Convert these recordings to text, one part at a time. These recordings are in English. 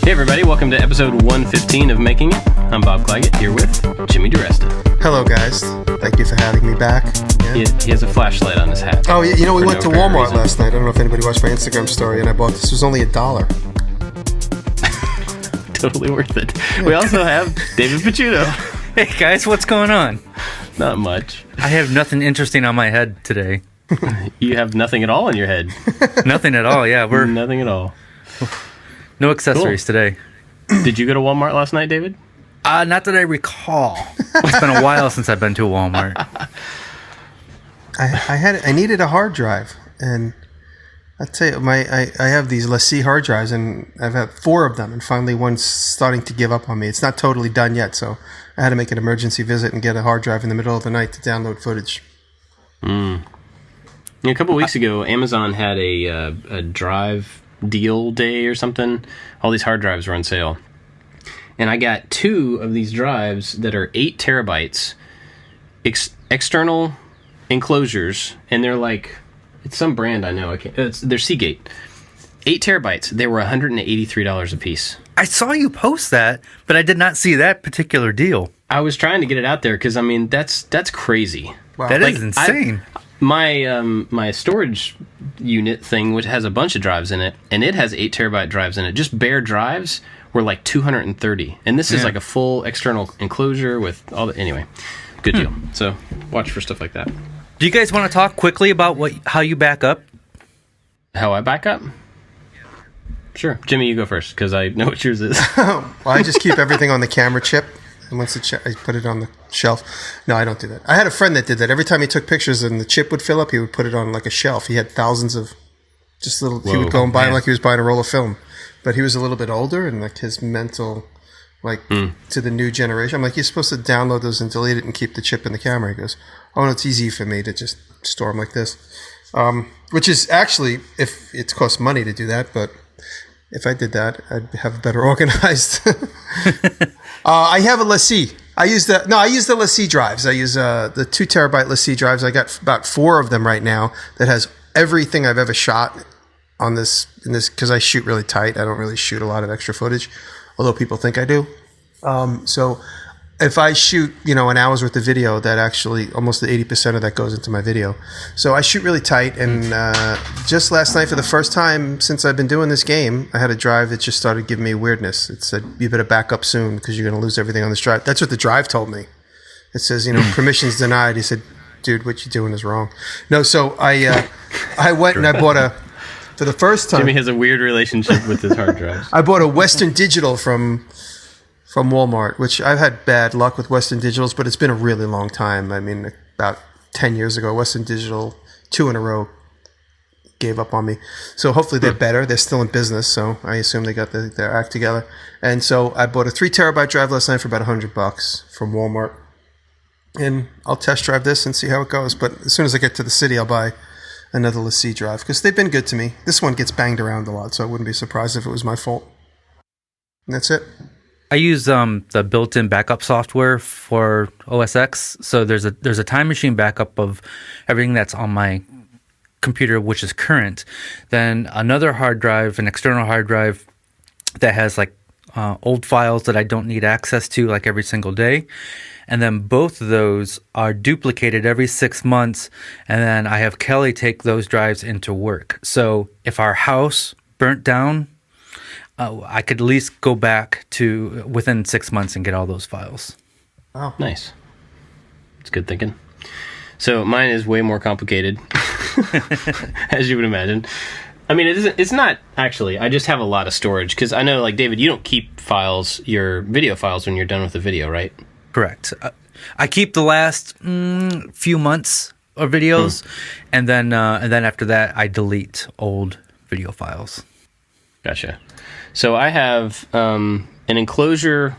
Hey everybody, welcome to episode 115 of Making It. I'm Bob Clagett, here with Jimmy Diresta. Hello guys, thank you for having me back. Yeah. He has a flashlight on his hat. Oh, you know, we went to Walmart last night. I don't know if anybody watched my Instagram story, and I bought this. It was only $1. Totally worth it. We also have David Picciuto. Hey guys, what's going on? Not much. I have nothing interesting on my head today. You have nothing at all in your head. Nothing at all, yeah. We're Nothing at all. no accessories today. Did you go to Walmart last night, David? Not that I recall. It's been a while since I've been to a Walmart. I needed a hard drive, and I tell you, I have these LaCie hard drives, and I've had 4 of them, and finally one's starting to give up on me. It's not totally done yet, so I had to make an emergency visit and get a hard drive in the middle of the night to download footage. A couple weeks ago, Amazon had a drive deal day or something. All these hard drives were on sale. And I got 2 of these drives that are 8 terabytes, external enclosures, and they're like, it's some brand I know. They're Seagate. 8 terabytes. They were $183 a piece. I saw you post that, but I did not see that particular deal. I was trying to get it out there because, I mean, that's crazy. Wow. That is insane. My storage unit thing, which has a bunch of drives in it, and it has 8 terabyte drives in it. Just bare drives were like $230, and this is like a full external enclosure with all the. Anyway, good deal. So watch for stuff like that. Do you guys want to talk quickly about how you back up? How I back up? Sure, Jimmy, you go first because I know what yours is. Well, I just keep everything on the camera chip, and once I put it on the shelf. No, I don't do that. I had a friend that did that. Every time he took pictures and the chip would fill up, he would put it on like a shelf. He had thousands of just little. Whoa, he would go and buy them like he was buying a roll of film. But he was a little bit older, and like his mental, like to the new generation. I'm like, you're supposed to download those and delete it and keep the chip in the camera. He goes, oh no, it's easy for me to just store them like this. Which is actually, if it costs money to do that, but if I did that, I'd have better organized. I have a LaCie. I use the LaCie drives. I use the 2 terabyte LaCie drives. I got about 4 of them right now that has everything I've ever shot on this because I shoot really tight. I don't really shoot a lot of extra footage, although people think I do. So if I shoot, an hour's worth of video, that actually almost 80% of that goes into my video. So I shoot really tight, and just last night, for the first time since I've been doing this game, I had a drive that just started giving me weirdness. It said, you better back up soon because you're going to lose everything on this drive. That's what the drive told me. It says, permissions denied. He said, dude, what you doing is wrong. No, so I went and I bought for the first time. Jimmy has a weird relationship with his hard drives. I bought a Western Digital from Walmart, which I've had bad luck with Western Digitals, but it's been a really long time. I mean, about 10 years ago, Western Digital, 2 in a row, gave up on me. So hopefully they're better. They're still in business, so I assume they got their act together. And so I bought a 3 terabyte drive last night for about $100 from Walmart. And I'll test drive this and see how it goes. But as soon as I get to the city, I'll buy another LaCie drive because they've been good to me. This one gets banged around a lot, so I wouldn't be surprised if it was my fault. And that's it. I use the built-in backup software for OS X. So there's a time machine backup of everything that's on my computer, which is current. Then another hard drive, an external hard drive that has like old files that I don't need access to like every single day. And then both of those are duplicated every 6 months. And then I have Kelly take those drives into work. So if our house burnt down, I could at least go back to within 6 months and get all those files. Oh, nice. It's good thinking. So mine is way more complicated, as you would imagine. I mean, it's not actually. I just have a lot of storage because I know, like David, you don't keep your video files when you're done with the video, right? Correct. I keep the last few months of videos, and then after that, I delete old video files. Gotcha. So I have an enclosure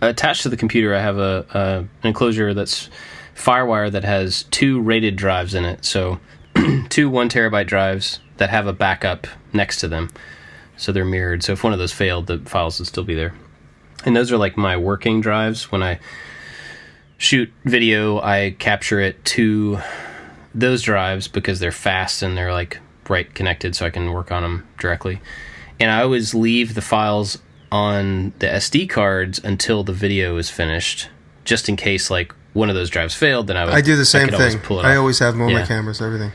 attached to the computer. I have an enclosure that's FireWire that has 2 rated drives in it. So 2 1 terabyte drives that have a backup next to them. So they're mirrored. So if one of those failed, the files would still be there. And those are like my working drives. When I shoot video, I capture it to those drives because they're fast and they're like right connected, so I can work on them directly. And I always leave the files on the SD cards until the video is finished, just in case like one of those drives failed. Then I do the same thing. I off. always have them on my cameras, everything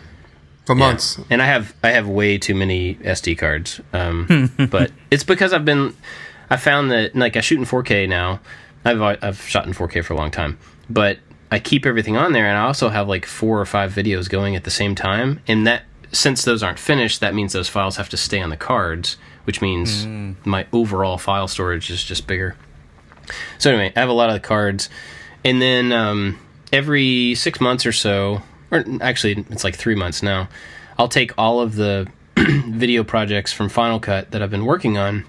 for months. And I have way too many SD cards, but it's because I found that like I shoot in 4K now. I've shot in 4K for a long time, but I keep everything on there, and I also have like 4 or 5 videos going at the same time, and that since those aren't finished, that means those files have to stay on the cards, which means my overall file storage is just bigger. So anyway, I have a lot of the cards, and then every 6 months or so, or actually it's like 3 months now, I'll take all of the video projects from Final Cut that I've been working on,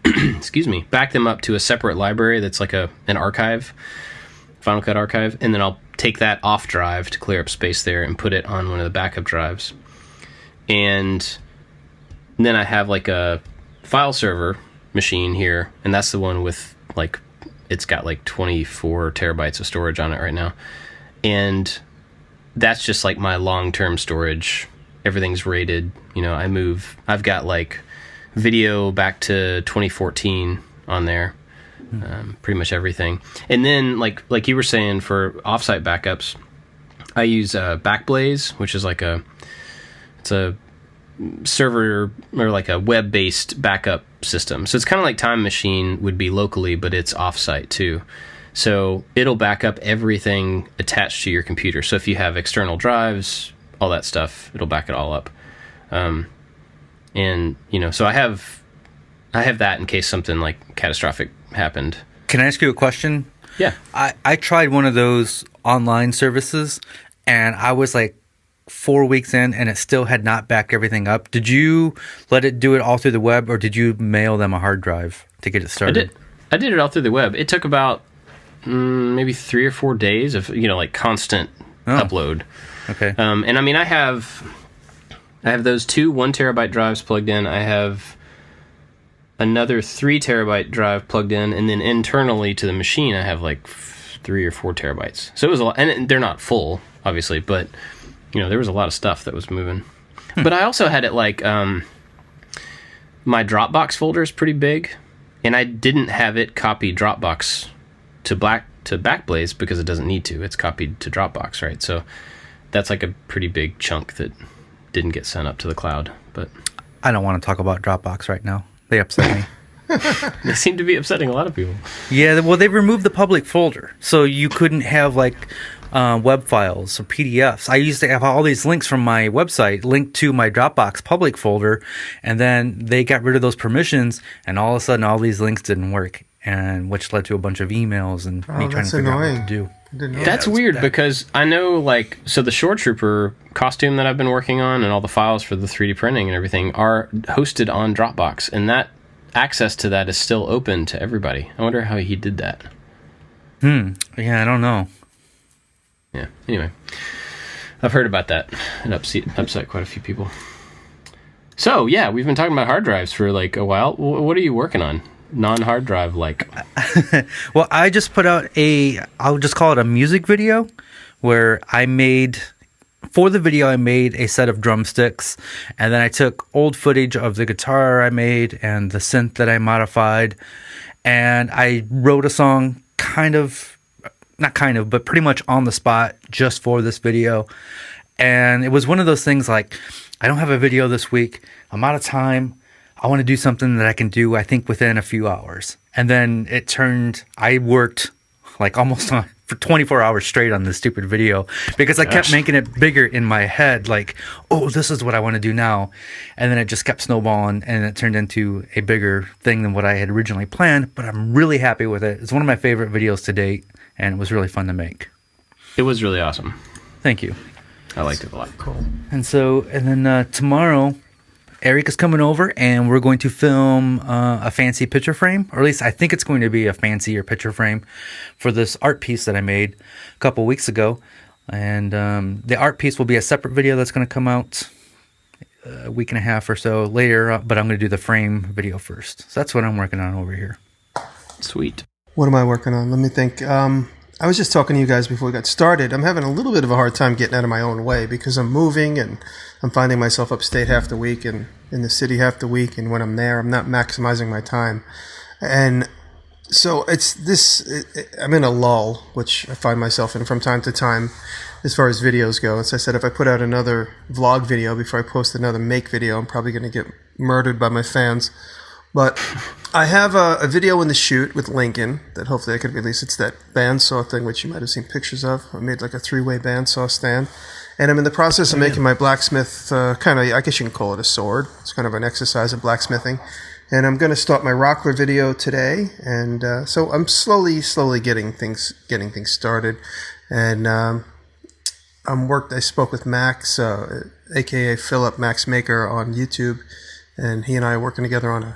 excuse me, back them up to a separate library that's like an archive, Final Cut archive, and then I'll take that off drive to clear up space there and put it on one of the backup drives. And then I have like a file server machine here, and that's the one with like, it's got like 24 terabytes of storage on it right now. And that's just like my long-term storage. Everything's rated. You know, I've got like video back to 2014 on there. Pretty much everything. And then like you were saying, for offsite backups, I use Backblaze, which is like it's a server or like a web-based backup system. So it's kind of like Time Machine would be locally, but it's offsite too. So it'll back up everything attached to your computer. So if you have external drives, all that stuff, it'll back it all up. And you know, so I have that in case something like catastrophic happened. Can I ask you a question? Yeah. I tried one of those online services, and I was like 4 weeks in, and it still had not backed everything up. Did you let it do it all through the web, or did you mail them a hard drive to get it started? I did it all through the web. It took about maybe 3 or 4 days of, you know, like constant upload. Okay. And I mean, I have those 2 1 terabyte drives plugged in. I have another 3 terabyte drive plugged in, and then internally to the machine I have like 3 or 4 terabytes. So it was a lot, and they're not full obviously, but you know, there was a lot of stuff that was moving. But I also had it like my Dropbox folder is pretty big, and I didn't have it copy Dropbox to Backblaze because it doesn't need to. It's copied to Dropbox, right? So that's like a pretty big chunk that didn't get sent up to the cloud. But I don't want to talk about Dropbox right now. They upset me. They seem to be upsetting a lot of people. Yeah, well, they removed the public folder, so you couldn't have like web files or PDFs. I used to have all these links from my website linked to my Dropbox public folder, and then they got rid of those permissions, and all of a sudden all these links didn't work, and which led to a bunch of emails and me trying to figure out what to do. That's weird because I know, like, so the Shore Trooper costume that I've been working on and all the files for the 3D printing and everything are hosted on Dropbox, and that access to that is still open to everybody. I wonder how he did that. Yeah, I don't know. Yeah, anyway. I've heard about that. It upset quite a few people. So, yeah, we've been talking about hard drives for, like, a while. What are you working on? Non-hard drive, like? Well, I just put out I'll just call it a music video, where for the video I made a set of drumsticks, and then I took old footage of the guitar I made and the synth that I modified, and I wrote a song but pretty much on the spot just for this video. And it was one of those things like, I don't have a video this week, I'm out of time, I want to do something that I can do, I think, within a few hours. And then I worked like almost for 24 hours straight on this stupid video because I kept making it bigger in my head, like, oh, this is what I want to do now. And then it just kept snowballing, and it turned into a bigger thing than what I had originally planned. But I'm really happy with it. It's one of my favorite videos to date, and it was really fun to make. It was really awesome. Thank you. I liked it a lot. Cool. And then tomorrow, Eric is coming over, and we're going to film a fancy picture frame, or at least I think it's going to be a fancier picture frame for this art piece that I made a couple weeks ago. And the art piece will be a separate video that's going to come out a week and a half or so later, but I'm going to do the frame video first. So that's what I'm working on over here. Sweet. What am I working on? Let me think. I was just talking to you guys before we got started. I'm having a little bit of a hard time getting out of my own way because I'm moving and I'm finding myself upstate half the week and in the city half the week. And when I'm there, I'm not maximizing my time. And so it's this. I'm in a lull, which I find myself in from time to time, as far as videos go. As I said, if I put out another vlog video before I post another make video, I'm probably going to get murdered by my fans. But I have a video in the shoot with Lincoln that hopefully I could release. It's that bandsaw thing, which you might have seen pictures of. I made like a 3-way bandsaw stand. And I'm in the process of making my blacksmith, kind of, I guess you can call it a sword. It's kind of an exercise of blacksmithing. And I'm going to start my Rockler video today. And so I'm slowly getting things started. And I spoke with Max, a.k.a. Philip, Max Maker, on YouTube. And he and I are working together on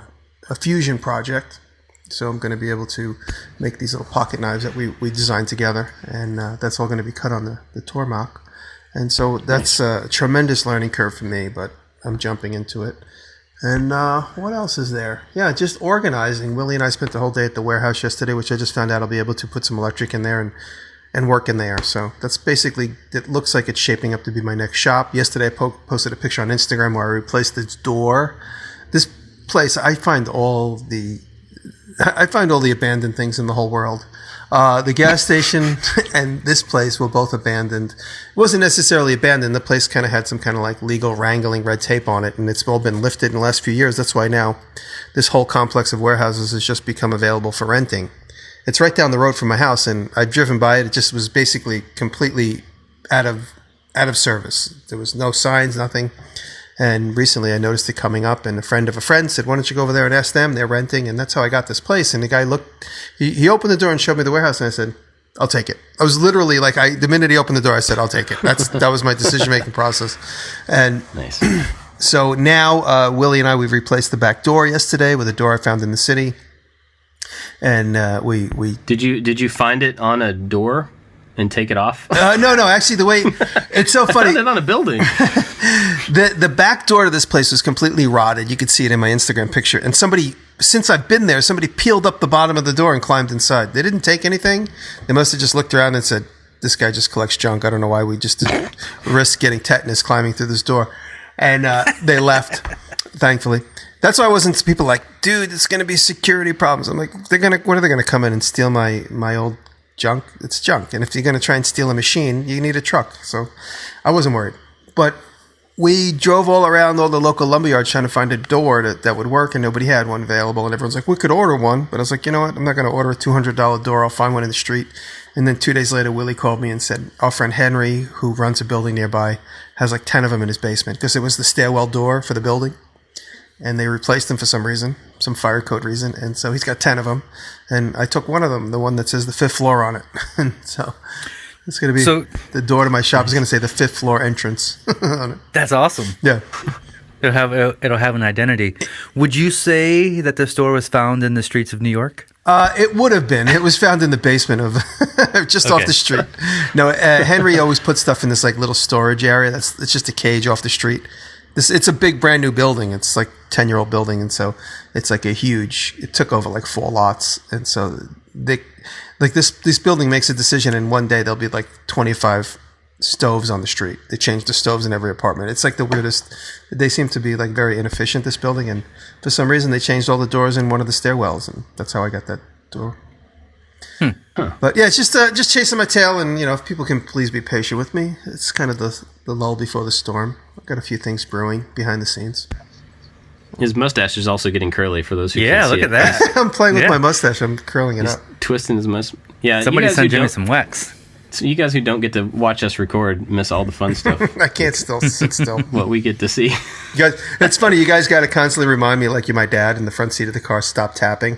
a fusion project. So I'm going to be able to make these little pocket knives that we designed together. And that's all going to be cut on the Tormach. And so that's a tremendous learning curve for me, but I'm jumping into it. And what else is there? Yeah, just organizing. Willie and I spent the whole day at the warehouse yesterday, which I just found out I'll be able to put some electric in there and work in there. So that's basically, it looks like it's shaping up to be my next shop. Yesterday I posted a picture on Instagram where I replaced this door. This place, I find all the abandoned things in the whole world. The gas station and this place were both abandoned. It wasn't necessarily abandoned. The place kind of had some kind of like legal wrangling red tape on it, and it's all been lifted in the last few years. That's why now this whole complex of warehouses has just become available for renting. It's right down the road from my house, and I've driven by it. It just was basically completely out of service. There was no signs, nothing. And recently I noticed it coming up, and a friend of a friend said, why don't you go over there and ask them? They're renting. And that's how I got this place. And the guy he opened the door and showed me the warehouse, and I said, I'll take it. I was literally like, the minute he opened the door, I said, I'll take it. That was my decision-making process. And Nice. So now Willie and I, we've replaced the back door yesterday with a door I found in the city. And we Did you find it on a door and take it off? No. Actually, the way it's so funny. I found it on a building. The back door to this place was completely rotted. You could see it in my Instagram picture. And since I've been there, somebody peeled up the bottom of the door and climbed inside. They didn't take anything. They must have just looked around and said, this guy just collects junk. I don't know why we just risk getting tetanus climbing through this door. And they left, thankfully. That's why I wasn't people like, dude, it's going to be security problems. I'm like, when are they going to come in and steal my old junk? It's junk. And if you're going to try and steal a machine, you need a truck. So I wasn't worried. But we drove all around all the local lumber yards trying to find a door that would work, and nobody had one available. And everyone's like, we could order one. But I was like, you know what? I'm not going to order a $200 door. I'll find one in the street. And then 2 days later, Willie called me and said, our friend Henry, who runs a building nearby, has like 10 of them in his basement because it was the stairwell door for the building. And they replaced them for some reason, some fire code reason. And so he's got 10 of them. And I took one of them, the one that says the 5th floor on it. And so it's going to be the door to my shop is going to say the 5th floor entrance on it. That's awesome. Yeah. It'll have an identity. Would you say that the store was found in the streets of New York? It would have been. It was found in the basement of just off the street. No, Henry always puts stuff in this like little storage area. It's just a cage off the street. It's a big brand new building. It's like 10-year-old building, and so it's like it took over like 4 lots, and so this building makes a decision, and one day there'll be like 25 stoves on the street. They change the stoves in every apartment. It's like the weirdest. They seem to be like very inefficient, this building, and for some reason they changed all the doors in one of the stairwells, and that's how I got that door. But yeah, it's just chasing my tail, and if people can please be patient with me. It's kind of the lull before the storm. I've got a few things brewing behind the scenes. His mustache is also getting curly for those who Yeah, can't see look it. at that. I'm playing with my mustache. I'm curling it He's up. twisting his mustache. Yeah, Somebody you guys send who Jimmy don't- some wax. So you guys who don't get to watch us record miss all the fun stuff. I can't still sit still. What we get to see. You guys, it's funny. You guys got to constantly remind me, like you're my dad in the front seat of the car. Stop tapping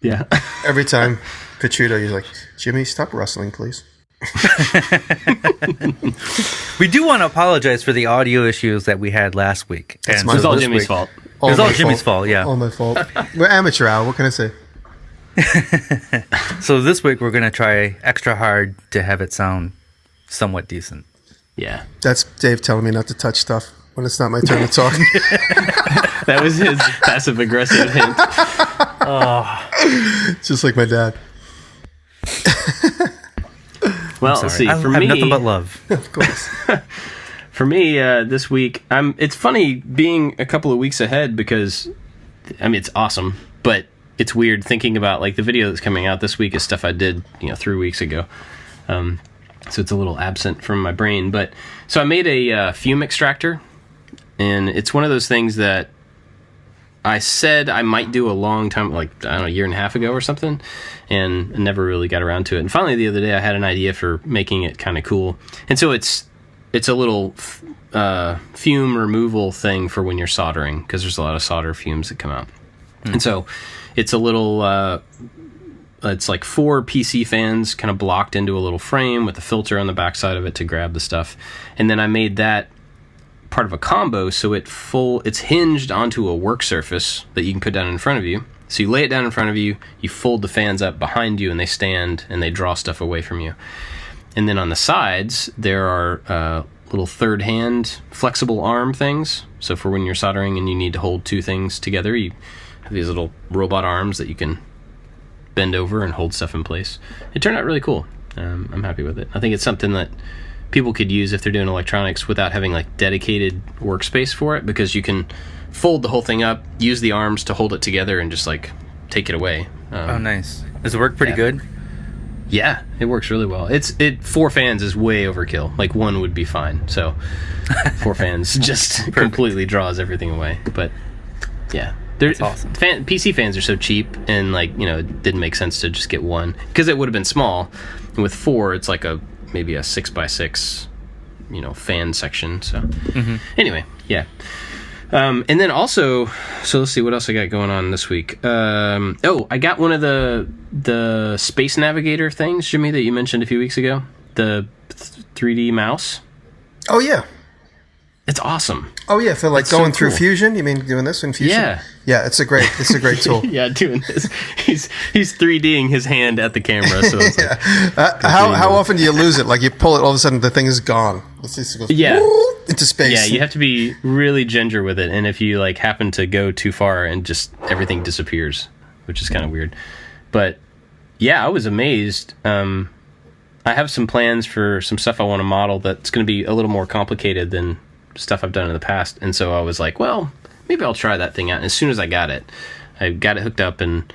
Yeah. every time. Picciuto, you're like, Jimmy, stop rustling, please. We do want to apologize for the audio issues that we had last week. That's And It was all this Jimmy's week. fault. It was all my Jimmy's fault, yeah. All my fault. We're amateur hour. What can I say? So this week we're going to try extra hard to have it sound somewhat decent. Yeah. That's Dave telling me not to touch stuff when it's not my turn to talk. That was his passive aggressive hint. Just like my dad. Well, Sorry. let's see. I For have me, nothing but love. Of course. For me, this week, it's funny being a couple of weeks ahead because, it's awesome, but it's weird thinking about like the video that's coming out this week is stuff I did 3 weeks ago. So it's a little absent from my brain. But so I made a fume extractor, and it's one of those things that I said I might do a long time, like, I don't know, a year and a half ago or something, and never really got around to it. And finally the other day I had an idea for making it kind of cool. And so it's a little fume removal thing for when you're soldering, because there's a lot of solder fumes that come out. And so it's a little, it's like 4 PC fans kind of blocked into a little frame with a filter on the backside of it to grab the stuff. And then I made that part of a combo, so it's hinged onto a work surface that you can put down in front of you. So you lay it down in front of you, you fold the fans up behind you, and they stand and they draw stuff away from you. And then on the sides, there are little third hand flexible arm things. So for when you're soldering and you need to hold 2 things together, you have these little robot arms that you can bend over and hold stuff in place. It turned out really cool. I'm happy with it. I think it's something that people could use if they're doing electronics without having like dedicated workspace for it, because you can fold the whole thing up, use the arms to hold it together, and just like take it away. Oh, nice. Does it work pretty good? Yeah, it works really well. 4 fans is way overkill. Like 1 would be fine. So 4 fans just completely draws everything away. But yeah, that's awesome. PC fans are so cheap, and like it didn't make sense to just get 1 because it would have been small. And with 4, it's like maybe a 6x6, fan section. So anyway, yeah. And then also, so let's see what else I got going on this week. I got one of the Space Navigator things, Jimmy, that you mentioned a few weeks ago. The 3D mouse. Oh yeah. It's awesome. Oh yeah, for like going through Fusion. You mean doing this in Fusion? Yeah. Yeah, it's a great tool. Yeah, doing this. He's 3Ding his hand at the camera. So it's how often do you lose it? Like you pull it, all of a sudden the thing is gone. It goes into space. Yeah, you have to be really ginger with it, and if you like happen to go too far, and just everything disappears, which is kind of weird. But yeah, I was amazed. I have some plans for some stuff I want to model that's going to be a little more complicated than stuff I've done in the past, and so I was like, well, maybe I'll try that thing out. And as soon as I got it hooked up and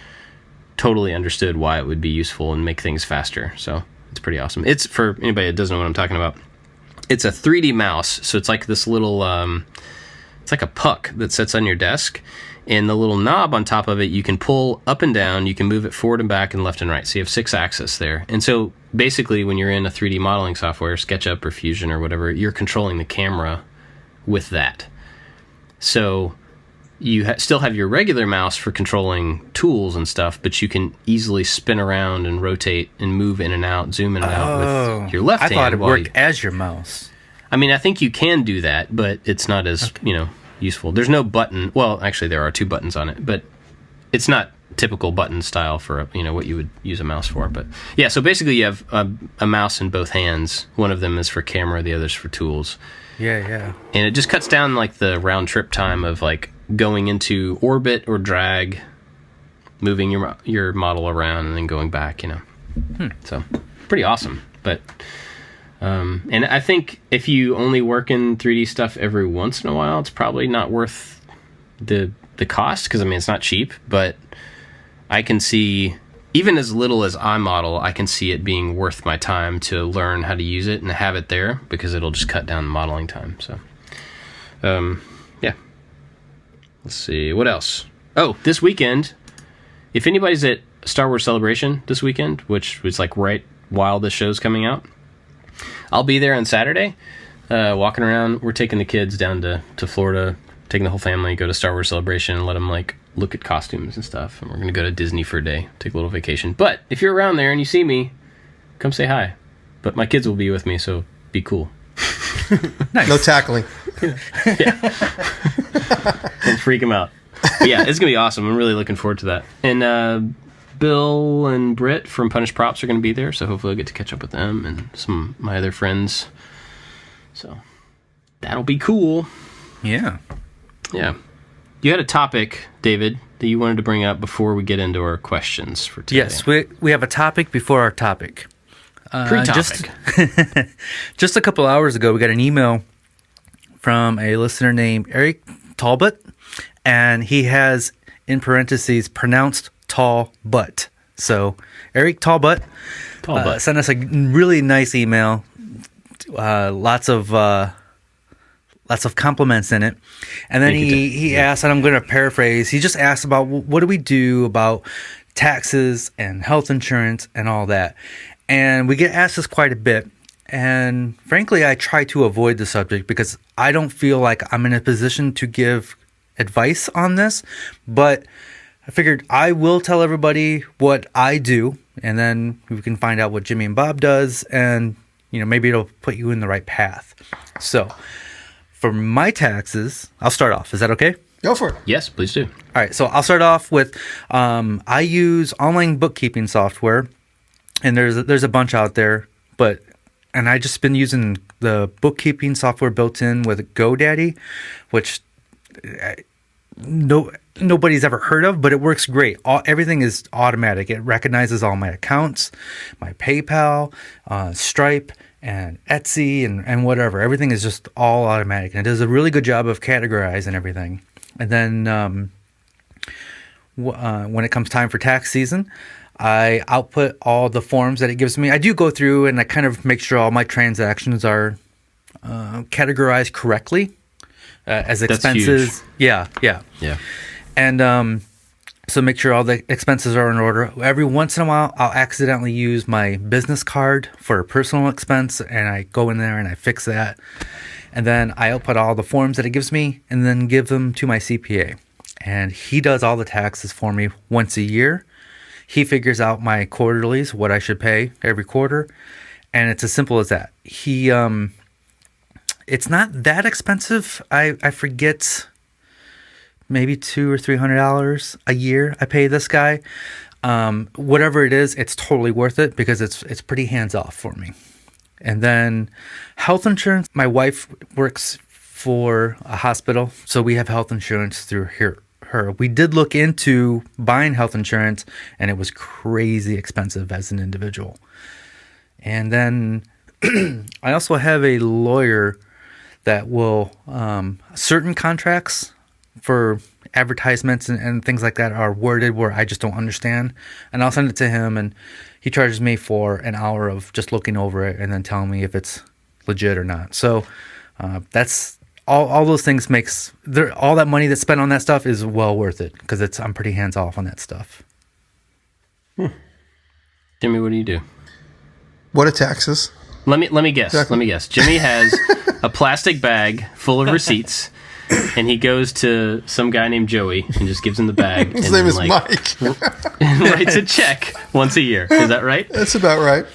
totally understood why it would be useful and make things faster. So it's pretty awesome. It's, for anybody that doesn't know what I'm talking about, it's a 3D mouse. So it's like this little it's like a puck that sits on your desk, and the little knob on top of it you can pull up and down. You can move it forward and back and left and right, so you have 6 axes there. And so basically when you're in a 3D modeling software, SketchUp or Fusion or whatever, you're controlling the camera with that. So you still have your regular mouse for controlling tools and stuff, but you can easily spin around and rotate and move in and out, zoom in and out with your left hand. I thought it worked as your mouse. I mean, I think you can do that, but it's not as useful. There's no button. Well, actually, there are 2 buttons on it, but it's not typical button style for what you would use a mouse for. But yeah, so basically you have a mouse in both hands. One of them is for camera, the other's for tools. Yeah. And it just cuts down like the round trip time of like going into orbit or drag, moving your model around and then going back, So pretty awesome. But and I think if you only work in 3D stuff every once in a while, it's probably not worth the cost, because I mean it's not cheap, but I can see, even as little as I model, I can see it being worth my time to learn how to use it and have it there, because it'll just cut down the modeling time. So, yeah. Let's see. What else? Oh, this weekend, if anybody's at Star Wars Celebration this weekend, which was like right while this show's coming out, I'll be there on Saturday, walking around. We're taking the kids down to Florida, taking the whole family, go to Star Wars Celebration and let them like look at costumes and stuff. And we're going to go to Disney for a day, take a little vacation. But if you're around there and you see me, come say hi. But my kids will be with me, so be cool. Nice. No tackling. Yeah. Don't freak them out. But yeah, it's going to be awesome. I'm really looking forward to that. And Bill and Britt from Punished Props are going to be there, so hopefully I'll get to catch up with them and some of my other friends. So that'll be cool. Yeah. Yeah. You had a topic, David, that you wanted to bring up before we get into our questions for today. Yes, we have a topic before our topic. Pre-topic. Just a couple hours ago, we got an email from a listener named Eric Talbot, and he has, in parentheses, pronounced Tall Butt. So Eric Tall Butt, sent us a really nice email. Lots of compliments in it. And then he asked, and I'm going to paraphrase, he just asked about what do we do about taxes and health insurance and all that. And we get asked this quite a bit. And frankly, I try to avoid the subject because I don't feel like I'm in a position to give advice on this. But I figured I will tell everybody what I do, and then we can find out what Jimmy and Bob does, and maybe it'll put you in the right path. So for my taxes, I'll start off. Is that okay? Go for it. Yes, please do. All right. So I'll start off with I use online bookkeeping software, and there's a bunch out there, and I just been using the bookkeeping software built in with GoDaddy, which nobody's ever heard of, but it works great. Everything is automatic. It recognizes all my accounts, my PayPal, Stripe, and Etsy, and whatever. Everything is just all automatic, and it does a really good job of categorizing everything. And then when it comes time for tax season, I output all the forms that it gives me. I do go through and I kind of make sure all my transactions are categorized correctly as expenses. That's huge. Yeah. And so make sure all the expenses are in order. Every once in a while, I'll accidentally use my business card for a personal expense, and I go in there and I fix that. And then I output all the forms that it gives me and then give them to my CPA. And he does all the taxes for me once a year. He figures out my quarterlies, what I should pay every quarter. And it's as simple as that. It's not that expensive. I forget, maybe $200 or $300 a year I pay this guy. Whatever it is, it's totally worth it because it's pretty hands off for me. And then health insurance. My wife works for a hospital, so we have health insurance through her. We did look into buying health insurance, and it was crazy expensive as an individual. And then I also have a lawyer that will certain contracts for advertisements and things like that are worded where I just don't understand, and I'll send it to him, and he charges me for an hour of just looking over it and then telling me if it's legit or not. So that's all those things all that money that's spent on that stuff is well worth it because I'm pretty hands off on that stuff. Jimmy, what do you do? What are taxes? Let me guess. Exactly. Let me guess. Jimmy has a plastic bag full of receipts, and he goes to some guy named Joey and just gives him the bag. His name is Mike. And writes a check once a year. Is that right? That's about right.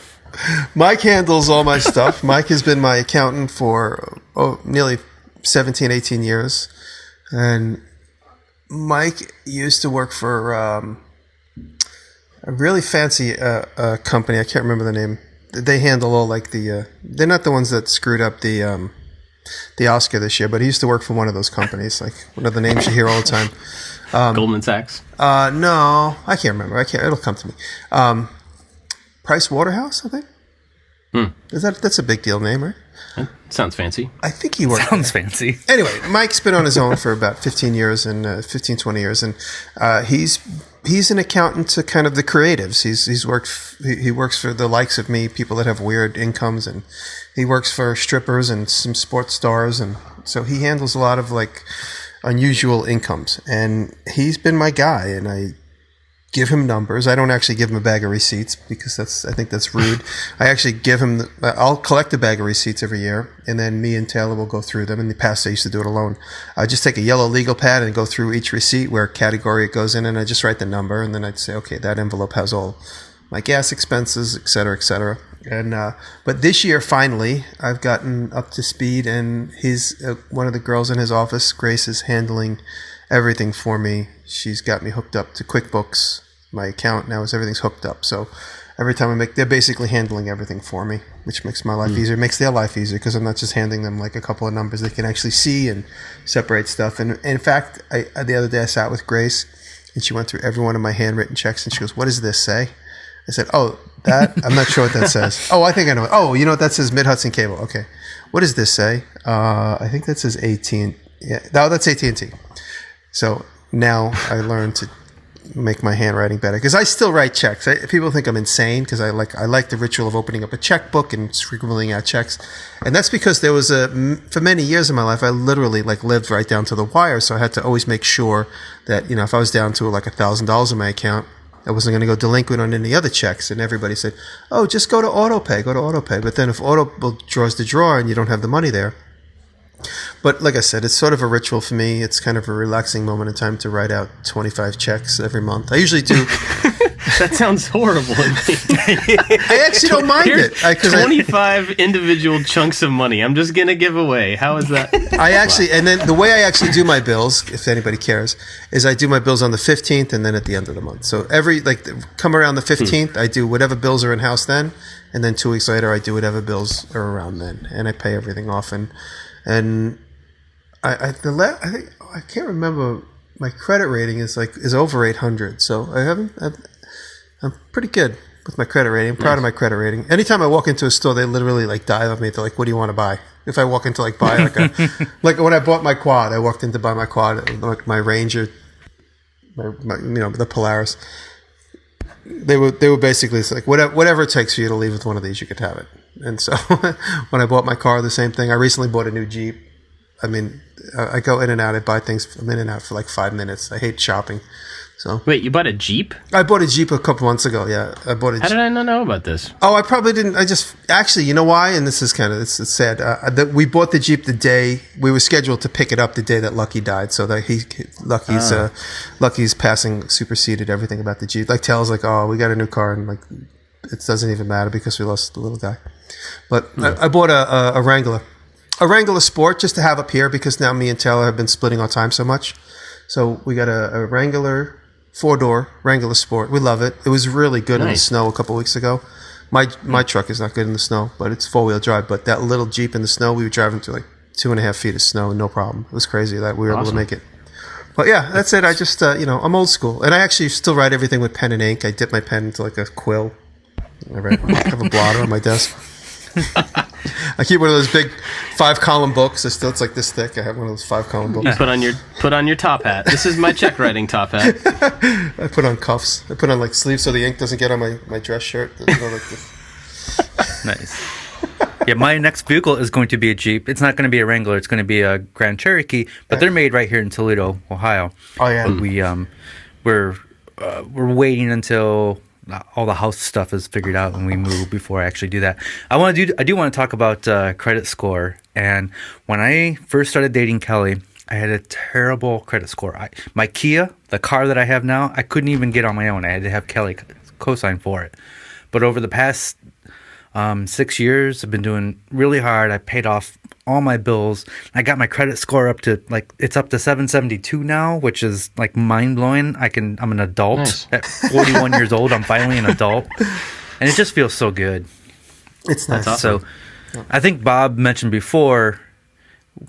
Mike handles all my stuff. Mike has been my accountant for nearly 17, 18 years. And Mike used to work for a really fancy company. I can't remember the name. They handle all like they're not the ones that screwed up the Oscar this year, but he used to work for one of those companies. Like one of the names you hear all the time. Goldman Sachs? No, I can't remember. It'll come to me. Price Waterhouse, I think. That's a big deal name, right? Sounds fancy. I think he worked. Sounds fancy. Anyway, Mike's been on his own for about 15 years and 20 years, and he's an accountant to kind of the creatives. He works for the likes of me, people that have weird incomes, and he works for strippers and some sports stars, and so he handles a lot of like unusual incomes. And he's been my guy, and I give him numbers. I don't actually give him a bag of receipts because I think that's rude. I actually give him, I'll collect a bag of receipts every year, and then me and Taylor will go through them. In the past, I used to do it alone. I just take a yellow legal pad and go through each receipt where category it goes in, and I just write the number, and then I'd say, okay, that envelope has all my gas expenses, et cetera, et cetera. And but this year, finally, I've gotten up to speed, and one of the girls in his office, Grace, is handling everything for me. She's got me hooked up to QuickBooks. My account now everything's hooked up. So every time they're basically handling everything for me, which makes my life easier. It makes their life easier because I'm not just handing them like a couple of numbers. They can actually see and separate stuff. And in fact, the other day I sat with Grace, and she went through every one of my handwritten checks, and she goes, "What does this say?" I said, "Oh, that? I'm not sure what that says." "Oh, I think I know it. Oh, you know what that says? Mid-Hudson Cable. Okay. What does this say?" I think that says AT&T. Yeah, no, that's AT&T. So now I learned to make my handwriting better, because I still write checks. People think I'm insane because I like the ritual of opening up a checkbook and scribbling out checks, and that's because there was for many years in my life I literally lived right down to the wire. So I had to always make sure that if I was down to like $1,000 in my account, I wasn't going to go delinquent on any other checks. And everybody said, "Oh, just go to AutoPay. But then if Auto draws the drawer and you don't have the money there. But like I said, it's sort of a ritual for me. It's kind of a relaxing moment in time to write out 25 checks every month. I usually do. That sounds horrible. I actually don't mind it. 25 individual chunks of money I'm just going to give away. How is that? And then the way I actually do my bills, if anybody cares, is I do my bills on the 15th and then at the end of the month. So come around the 15th, I do whatever bills are in house then. And then 2 weeks later, I do whatever bills are around then. And I pay everything off. And I can't remember, my credit rating is over 800. So I'm pretty good with my credit rating. I'm proud of my credit rating. Anytime I walk into a store, they literally dive on me. They're like, "What do you want to buy?" If I walk into buy like when I bought my quad, I walked in to buy my quad, like my Ranger, the Polaris. They were basically whatever it takes for you to leave with one of these, you could have it. And so when I bought my car, the same thing. I recently bought a new Jeep. I mean, I go in and out. I buy things. I'm in and out for 5 minutes. I hate shopping. So wait, you bought a Jeep? I bought a Jeep a couple months ago. Yeah, I bought a Jeep. How did I not know about this? Oh, I probably didn't. I just actually, you know why? And this is kind of it's sad. We bought the Jeep the day we were scheduled to pick it up the day that Lucky died. So that Lucky's passing superseded everything about the Jeep. Tell's "Oh, we got a new car," and it doesn't even matter because we lost the little guy. But I bought a Wrangler Sport just to have up here because now me and Taylor have been splitting our time so much. So we got a Wrangler 4-door Wrangler Sport. We love it. It was really good in the snow a couple weeks ago. My truck is not good in the snow, but it's 4-wheel drive. But that little Jeep in the snow, we were driving through 2.5 feet of snow, no problem. It was crazy that we were able to make it. But yeah, that's it. I just, I'm old school. And I actually still write everything with pen and ink. I dip my pen into a quill. I have a blotter on my desk. I keep one of those big 5-column books. It's this thick. I have one of those 5-column books. You put on your top hat. This is my check writing top hat. I put on cuffs. I put on sleeves so the ink doesn't get on my dress shirt. Nice. Yeah, my next vehicle is going to be a Jeep. It's not going to be a Wrangler. It's going to be a Grand Cherokee, but they're made right here in Toledo, Ohio. Oh yeah. But we're waiting until all the house stuff is figured out and we move before I actually do that. I do want to talk about credit score. And when I first started dating Kelly, I had a terrible credit score. My Kia, the car that I have now, I couldn't even get on my own. I had to have Kelly co-sign for it. But over the past 6 years, I've been doing really hard. I paid off all my bills. I got my credit score up to it's up to 772 now, which is mind blowing. I'm an adult. Nice. At 41 years old. I'm finally an adult, and it just feels so good. It's nice. Awesome. So, I think Bob mentioned before,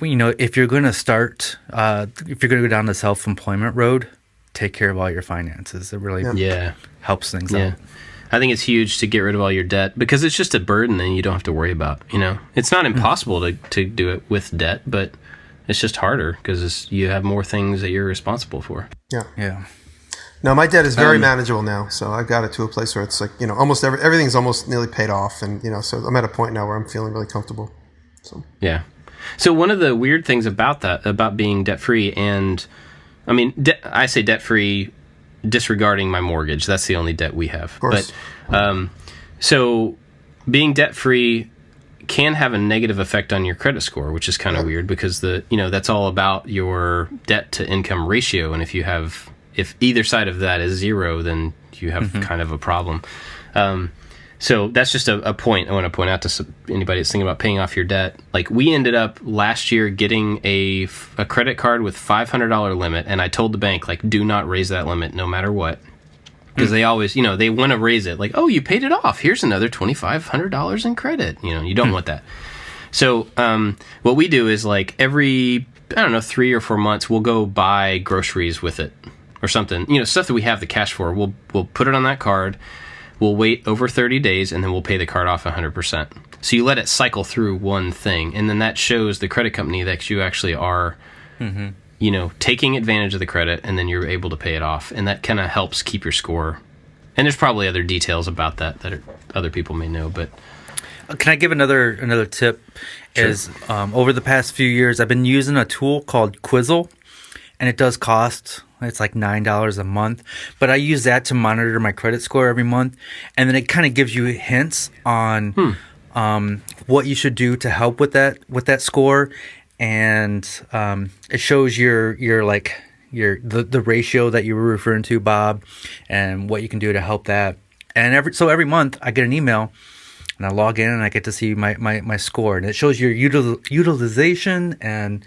if you're going to start, if you're going to go down the self-employment road, take care of all your finances. It really helps things out. I think it's huge to get rid of all your debt because it's just a burden that you don't have to worry about. It's not impossible to do it with debt, but it's just harder because you have more things that you're responsible for. Yeah. No, my debt is very manageable now, so I got it to a place where it's almost everything's almost nearly paid off, and so I'm at a point now where I'm feeling really comfortable. So yeah. So one of the weird things about being debt free, and I mean, I say debt free, disregarding my mortgage. That's the only debt we have. Of course. But so being debt free can have a negative effect on your credit score, which is kind of weird because that's all about your debt to income ratio, and if either side of that is 0, then you have kind of a problem. So that's just a point I want to point out to anybody that's thinking about paying off your debt. We ended up last year getting a credit card with $500 limit, and I told the bank, do not raise that limit no matter what. Because they always, they want to raise it. Oh, you paid it off. Here's another $2,500 in credit. You don't want that. So what we do is every, 3 or 4 months, we'll go buy groceries with it or something. Stuff that we have the cash for. We'll put it on that card. We'll wait over 30 days, and then we'll pay the card off 100%. So you let it cycle through one thing, and then that shows the credit company that you actually are, taking advantage of the credit, and then you're able to pay it off, and that kind of helps keep your score. And there's probably other details about that other people may know, but can I give another tip? Sure. Is over the past few years, I've been using a tool called Quizzle, and it does cost, it's like $9 a month, but I use that to monitor my credit score every month, and then it kind of gives you hints on what you should do to help with that score, and it shows your like the ratio that you were referring to, Bob, and what you can do to help that. And every month I get an email, and I log in and I get to see my score, and it shows your utilization and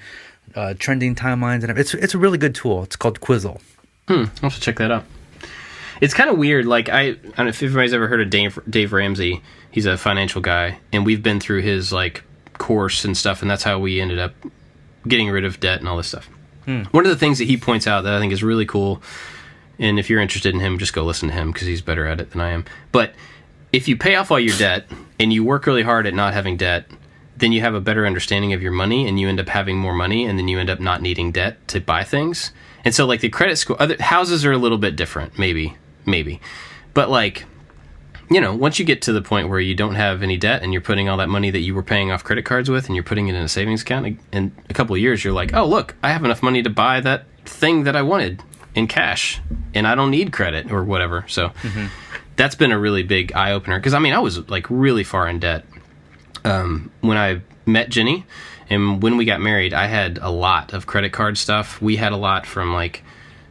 trending timelines, and it's a really good tool. It's called Quizzle. I'll have to check that out. It's kind of weird. Like I don't know if everybody's ever heard of Dave Ramsey. He's a financial guy, and we've been through his like course and stuff, and that's how we ended up getting rid of debt and all this stuff. One of the things that he points out that I think is really cool, and if you're interested in him, just go listen to him because he's better at it than I am. But if you pay off all your debt and you work really hard at not having debt, then you have a better understanding of your money, and you end up having more money, and then you end up not needing debt to buy things. And so like the credit score, other houses are a little bit different, maybe. But like, once you get to the point where you don't have any debt and you're putting all that money that you were paying off credit cards with and you're putting it in a savings account, in a couple of years, you're like, oh, look, I have enough money to buy that thing that I wanted in cash, and I don't need credit or whatever. So that's been a really big eye-opener, because, I was like really far in debt when I met Jenny, and when we got married, I had a lot of credit card stuff. We had a lot from like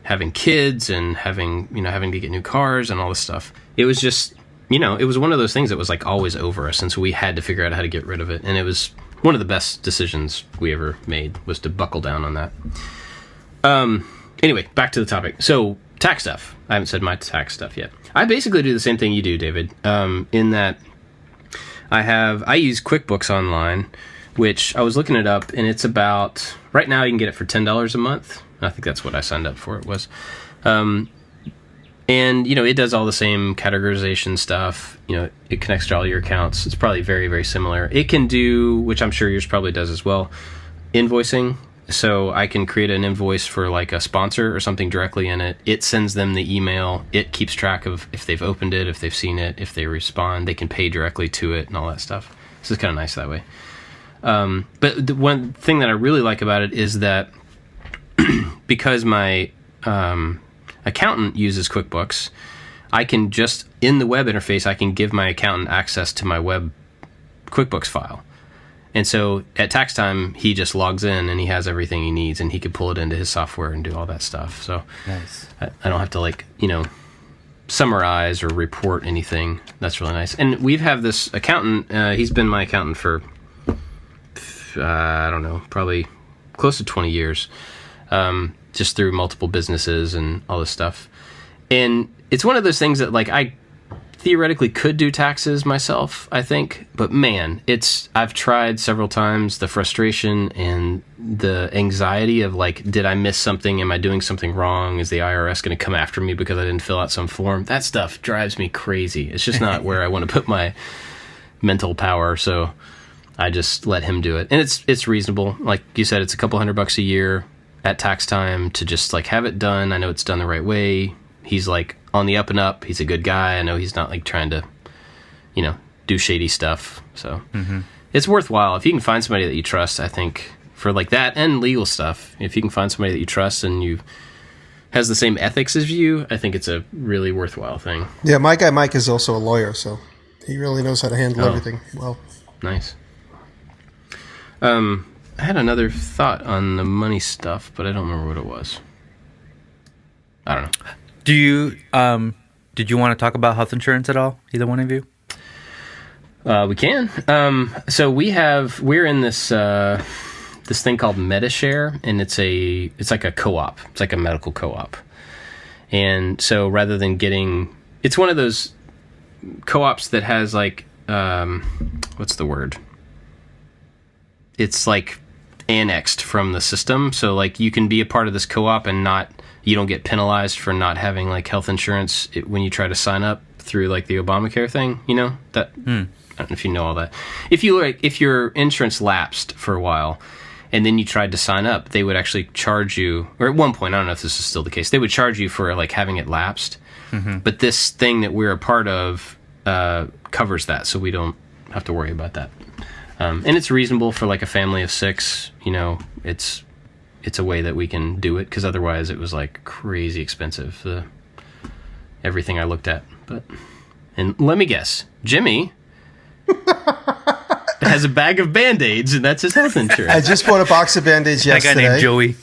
having kids and having to get new cars and all this stuff. It was just, it was one of those things that was like always over us, and so we had to figure out how to get rid of it. And it was one of the best decisions we ever made, was to buckle down on that. Anyway, back to the topic. So tax stuff. I haven't said my tax stuff yet. I basically do the same thing you do, David, in that I use QuickBooks Online, which I was looking it up, and it's about, right now you can get it for $10 a month. I think that's what I signed up for. It was. And, it does all the same categorization stuff. It connects to all your accounts. It's probably very, very similar. It can do, which I'm sure yours probably does as well, invoicing. So I can create an invoice for like a sponsor or something directly in it. It sends them the email. It keeps track of if they've opened it, if they've seen it, if they respond. They can pay directly to it and all that stuff. So it's kind of nice that way. But the one thing that I really like about it is that because my accountant uses QuickBooks, I can just, in the web interface, I can give my accountant access to my web QuickBooks file. And so at tax time, he just logs in and he has everything he needs, and he can pull it into his software and do all that stuff. So Nice. I don't have to summarize or report anything. That's really nice. And we've have this accountant. He's been my accountant for, I don't know, probably close to 20 years, just through multiple businesses and all this stuff. And it's one of those things that like I theoretically could do taxes myself, I think, but man, I've tried several times. The frustration and the anxiety of like, did I miss something? Am I doing something wrong? Is the IRS going to come after me because I didn't fill out some form? That stuff drives me crazy. It's just not where I want to put my mental power. So I just let him do it. And it's reasonable. Like you said, it's a couple $100 a year at tax time to just like have it done. I know it's done the right way. He's like on the up and up. He's a good guy. I know he's not like trying to, do shady stuff. So it's worthwhile. If you can find somebody that you trust, I think, for like that and legal stuff, if you can find somebody that you trust and you has the same ethics as you, I think it's a really worthwhile thing. Yeah, my guy Mike is also a lawyer, so he really knows how to handle everything well. Nice. I had another thought on the money stuff, but I don't remember what it was. I don't know. Do you did you want to talk about health insurance at all? Either one of you? We can. So we're in this this thing called MediShare, and it's like a co-op. It's like a medical co-op. And so rather than it's one of those co-ops that has like what's the word? It's like annexed from the system. So like you can be a part of this co-op and you don't get penalized for not having like health insurance when you try to sign up through like the Obamacare thing, that I don't know if you know all that. If your insurance lapsed for a while and then you tried to sign up, they would actually charge you, or at one point, I don't know if this is still the case, they would charge you for like having it lapsed. But this thing that we're a part of covers that, so we don't have to worry about that. And it's reasonable for like a family of 6. You know, it's a way that we can do it, because otherwise it was like crazy expensive, everything I looked at. And let me guess, Jimmy has a bag of Band-Aids, and that's his health insurance. I just bought a box of Band-Aids yesterday. That guy named Joey.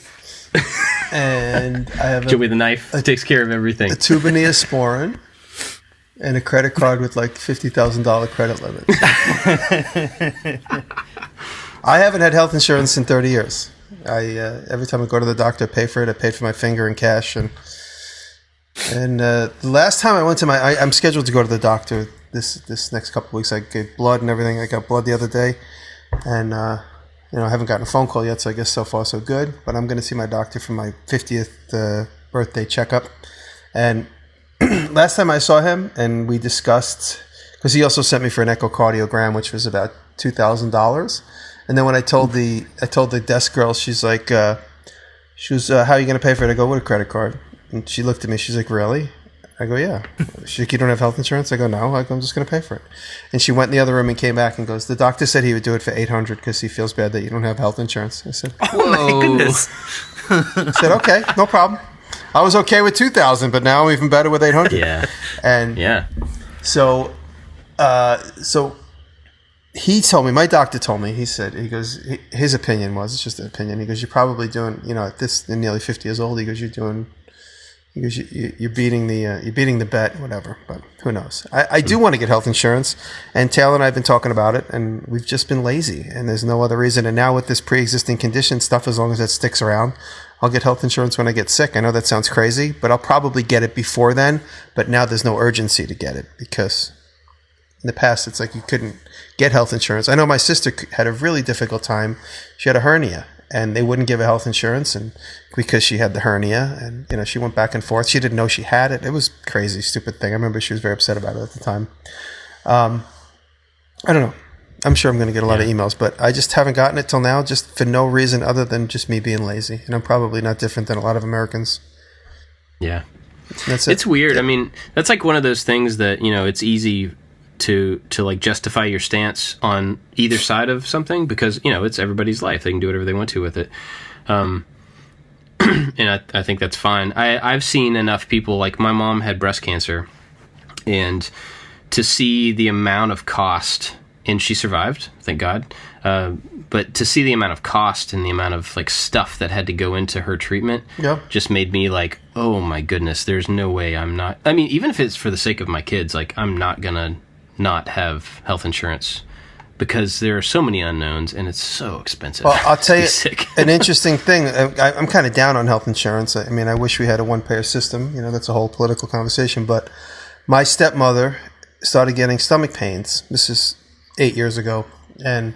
And I have Joey the knife takes care of everything. a tube of Neosporin and a credit card with like $50,000 credit limit. I haven't had health insurance in 30 years. Every time I go to the doctor, I pay for it. I paid for my finger in cash, and the last time I went to I'm scheduled to go to the doctor this next couple of weeks. I gave blood and everything. I got blood the other day, and I haven't gotten a phone call yet, so I guess so far so good. But I'm going to see my doctor for my 50th birthday checkup. And last time I saw him, and we discussed, because he also sent me for an echocardiogram, which was about $2,000. And then when I told the desk girl, she's like, how are you going to pay for it? I go, with a credit card. And she looked at me. She's like, really? I go, yeah. She's like, you don't have health insurance? I go, no. I go, I'm just going to pay for it. And she went in the other room and came back and goes, the doctor said he would do it for $800 because he feels bad that you don't have health insurance. I said, Oh my goodness. I said, okay, no problem. I was okay with $2,000, but now I'm even better with $800. Yeah. And Yeah. so he told me, my doctor told me, he goes, his opinion was, it's just an opinion. He goes, you're probably doing, at this, nearly 50 years old, he goes, you're beating the bet, whatever, but who knows? I do want to get health insurance, and Taylor and I have been talking about it, and we've just been lazy, and there's no other reason. And now with this pre-existing condition stuff, as long as that sticks around, I'll get health insurance when I get sick. I know that sounds crazy, but I'll probably get it before then. But now there's no urgency to get it, because in the past it's like you couldn't get health insurance. I know my sister had a really difficult time. She had a hernia, and they wouldn't give her health insurance, and because she had the hernia, and she went back and forth. She didn't know she had it. It was a crazy, stupid thing. I remember she was very upset about it at the time. I don't know. I'm sure I'm going to get a lot of emails, but I just haven't gotten it till now, just for no reason other than just me being lazy. And I'm probably not different than a lot of Americans. Yeah. That's it. It's weird. I mean, that's like one of those things that, it's easy to like justify your stance on either side of something, because, it's everybody's life. They can do whatever they want to with it. And I think that's fine. I've seen enough people, like my mom had breast cancer, and to see the amount of cost, and she survived, thank God. But to see the amount of cost and the amount of like stuff that had to go into her treatment, just made me like, oh my goodness, there's no way I'm not. I mean, even if it's for the sake of my kids, like I'm not gonna not have health insurance, because there are so many unknowns and it's so expensive. Well, I'll tell you sick. an interesting thing. I'm kind of down on health insurance. I mean, I wish we had a one-payer system. That's a whole political conversation. But my stepmother started getting stomach pains. This is 8 years ago. And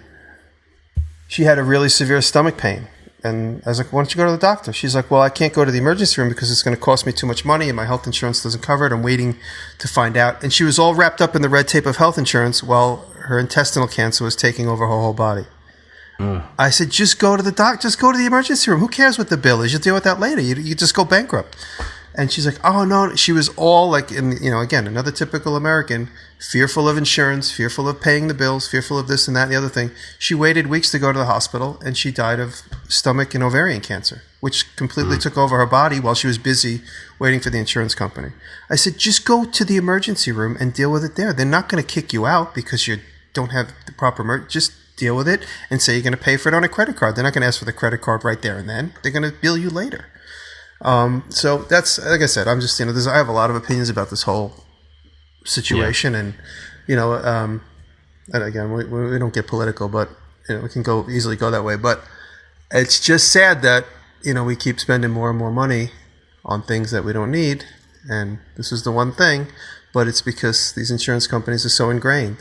she had a really severe stomach pain. And I was like, why don't you go to the doctor? She's like, well, I can't go to the emergency room because it's going to cost me too much money and my health insurance doesn't cover it. I'm waiting to find out. And she was all wrapped up in the red tape of health insurance while her intestinal cancer was taking over her whole body. I said, just go to the doctor. Just go to the emergency room. Who cares what the bill is? You'll deal with that later. You just go bankrupt. And she's like, oh, no. She was all like, again, another typical American, fearful of insurance, fearful of paying the bills, fearful of this and that and the other thing. She waited weeks to go to the hospital, and she died of stomach and ovarian cancer, which completely took over her body while she was busy waiting for the insurance company. I said, just go to the emergency room and deal with it there. They're not going to kick you out because you don't have the proper just deal with it and say you're going to pay for it on a credit card. They're not going to ask for the credit card right there and then. They're going to bill you later. So that's, like I said, I'm just, I have a lot of opinions about this whole situation, and, and again, we don't get political, but, we can easily go that way, but it's just sad that, we keep spending more and more money on things that we don't need. And this is the one thing, but it's because these insurance companies are so ingrained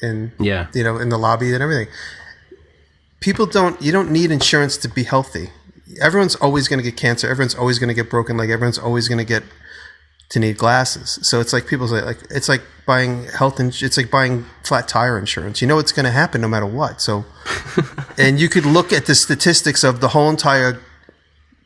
in, in the lobby and everything. You don't need insurance to be healthy. Everyone's always going to get cancer. Everyone's always going to get broken leg. Everyone's always going to get to need glasses. So it's like people say, like, it's like buying it's like buying flat tire insurance. You know it's going to happen no matter what. So, and you could look at the statistics of the whole entire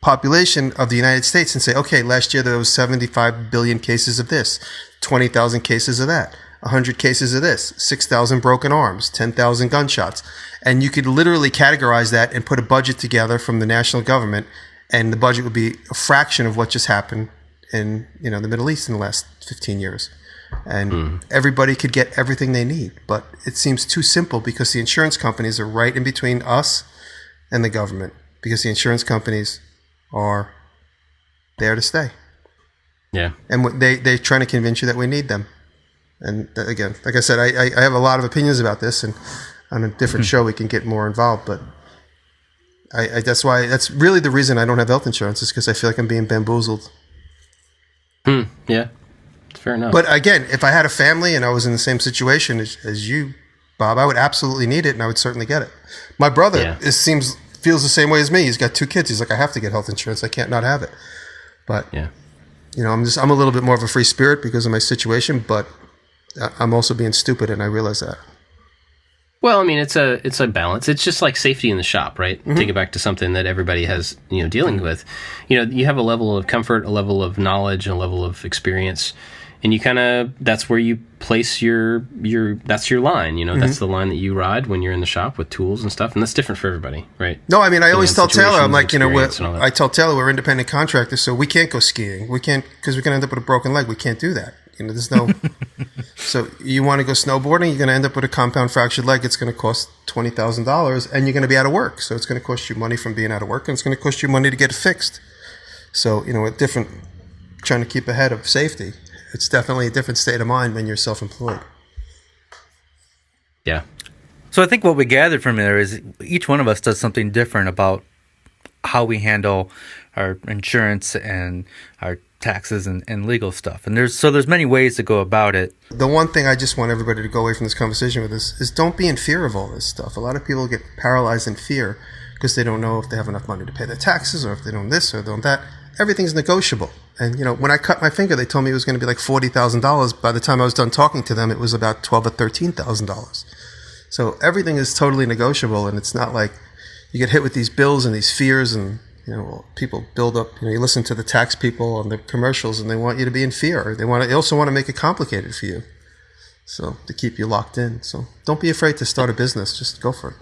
population of the United States and say, okay, last year there was 75 billion cases of this, 20,000 cases of that, 100 cases of this, 6,000 broken arms, 10,000 gunshots. And you could literally categorize that and put a budget together from the national government, and the budget would be a fraction of what just happened in, you know, the Middle East in the last 15 years. And everybody could get everything they need. But it seems too simple because the insurance companies are right in between us and the government, because the insurance companies are there to stay. Yeah. And they're trying to convince you that we need them. And again, like I said, I have a lot of opinions about this, and on a different show we can get more involved. But that's really the reason I don't have health insurance, is because I feel like I'm being bamboozled. Yeah. Fair enough. But again, if I had a family and I was in the same situation as you, Bob, I would absolutely need it, and I would certainly get it. My brother feels the same way as me. He's got 2 kids. He's like, I have to get health insurance. I can't not have it. But you know, I'm a little bit more of a free spirit because of my situation, but I'm also being stupid, and I realize that. Well, I mean, it's a balance. It's just like safety in the shop, right? Take it back to something that everybody has, you know, dealing with. You know, you have a level of comfort, a level of knowledge, and a level of experience, and you kind of, that's where you place your that's your line. You know, that's the line that you ride when you're in the shop with tools and stuff, and that's different for everybody, right? No, I mean, I always tell Taylor, I'm like, you know, I tell Taylor we're independent contractors, so we can't go skiing. We can't, because we can end up with a broken leg. We can't do that. You know, there's no. So you want to go snowboarding, you're going to end up with a compound fractured leg. It's going to cost $20,000, and you're going to be out of work. So it's going to cost you money from being out of work, and it's going to cost you money to get it fixed. So, you know, a different, trying to keep ahead of safety. It's definitely a different state of mind when you're self-employed. Yeah. So I think what we gathered from there is each one of us does something different about how we handle our insurance and our taxes and legal stuff. And there's many ways to go about it. The one thing I just want everybody to go away from this conversation with is don't be in fear of all this stuff. A lot of people get paralyzed in fear because they don't know if they have enough money to pay their taxes, or if they don't this or don't that. Everything's negotiable. And, you know, when I cut my finger, they told me it was going to be like $40,000. By the time I was done talking to them, it was about $12,000 or $13,000. So everything is totally negotiable, and it's not like you get hit with these bills and these fears, and, you know, people build up, you know, you listen to the tax people on the commercials, and they want you to be in fear. They also want to make it complicated for you, so to keep you locked in. So don't be afraid to start a business. Just go for it.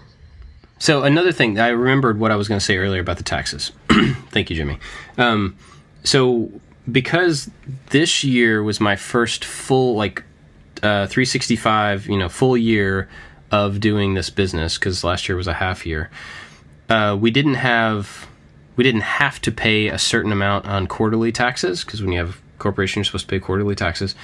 So another thing, I remembered what I was going to say earlier about the taxes. Thank you, Jimmy. So because this year was my first full, 365, you know, full year of doing this business, because last year was a half year, we didn't have to pay a certain amount on quarterly taxes, because when you have a corporation, you're supposed to pay quarterly taxes.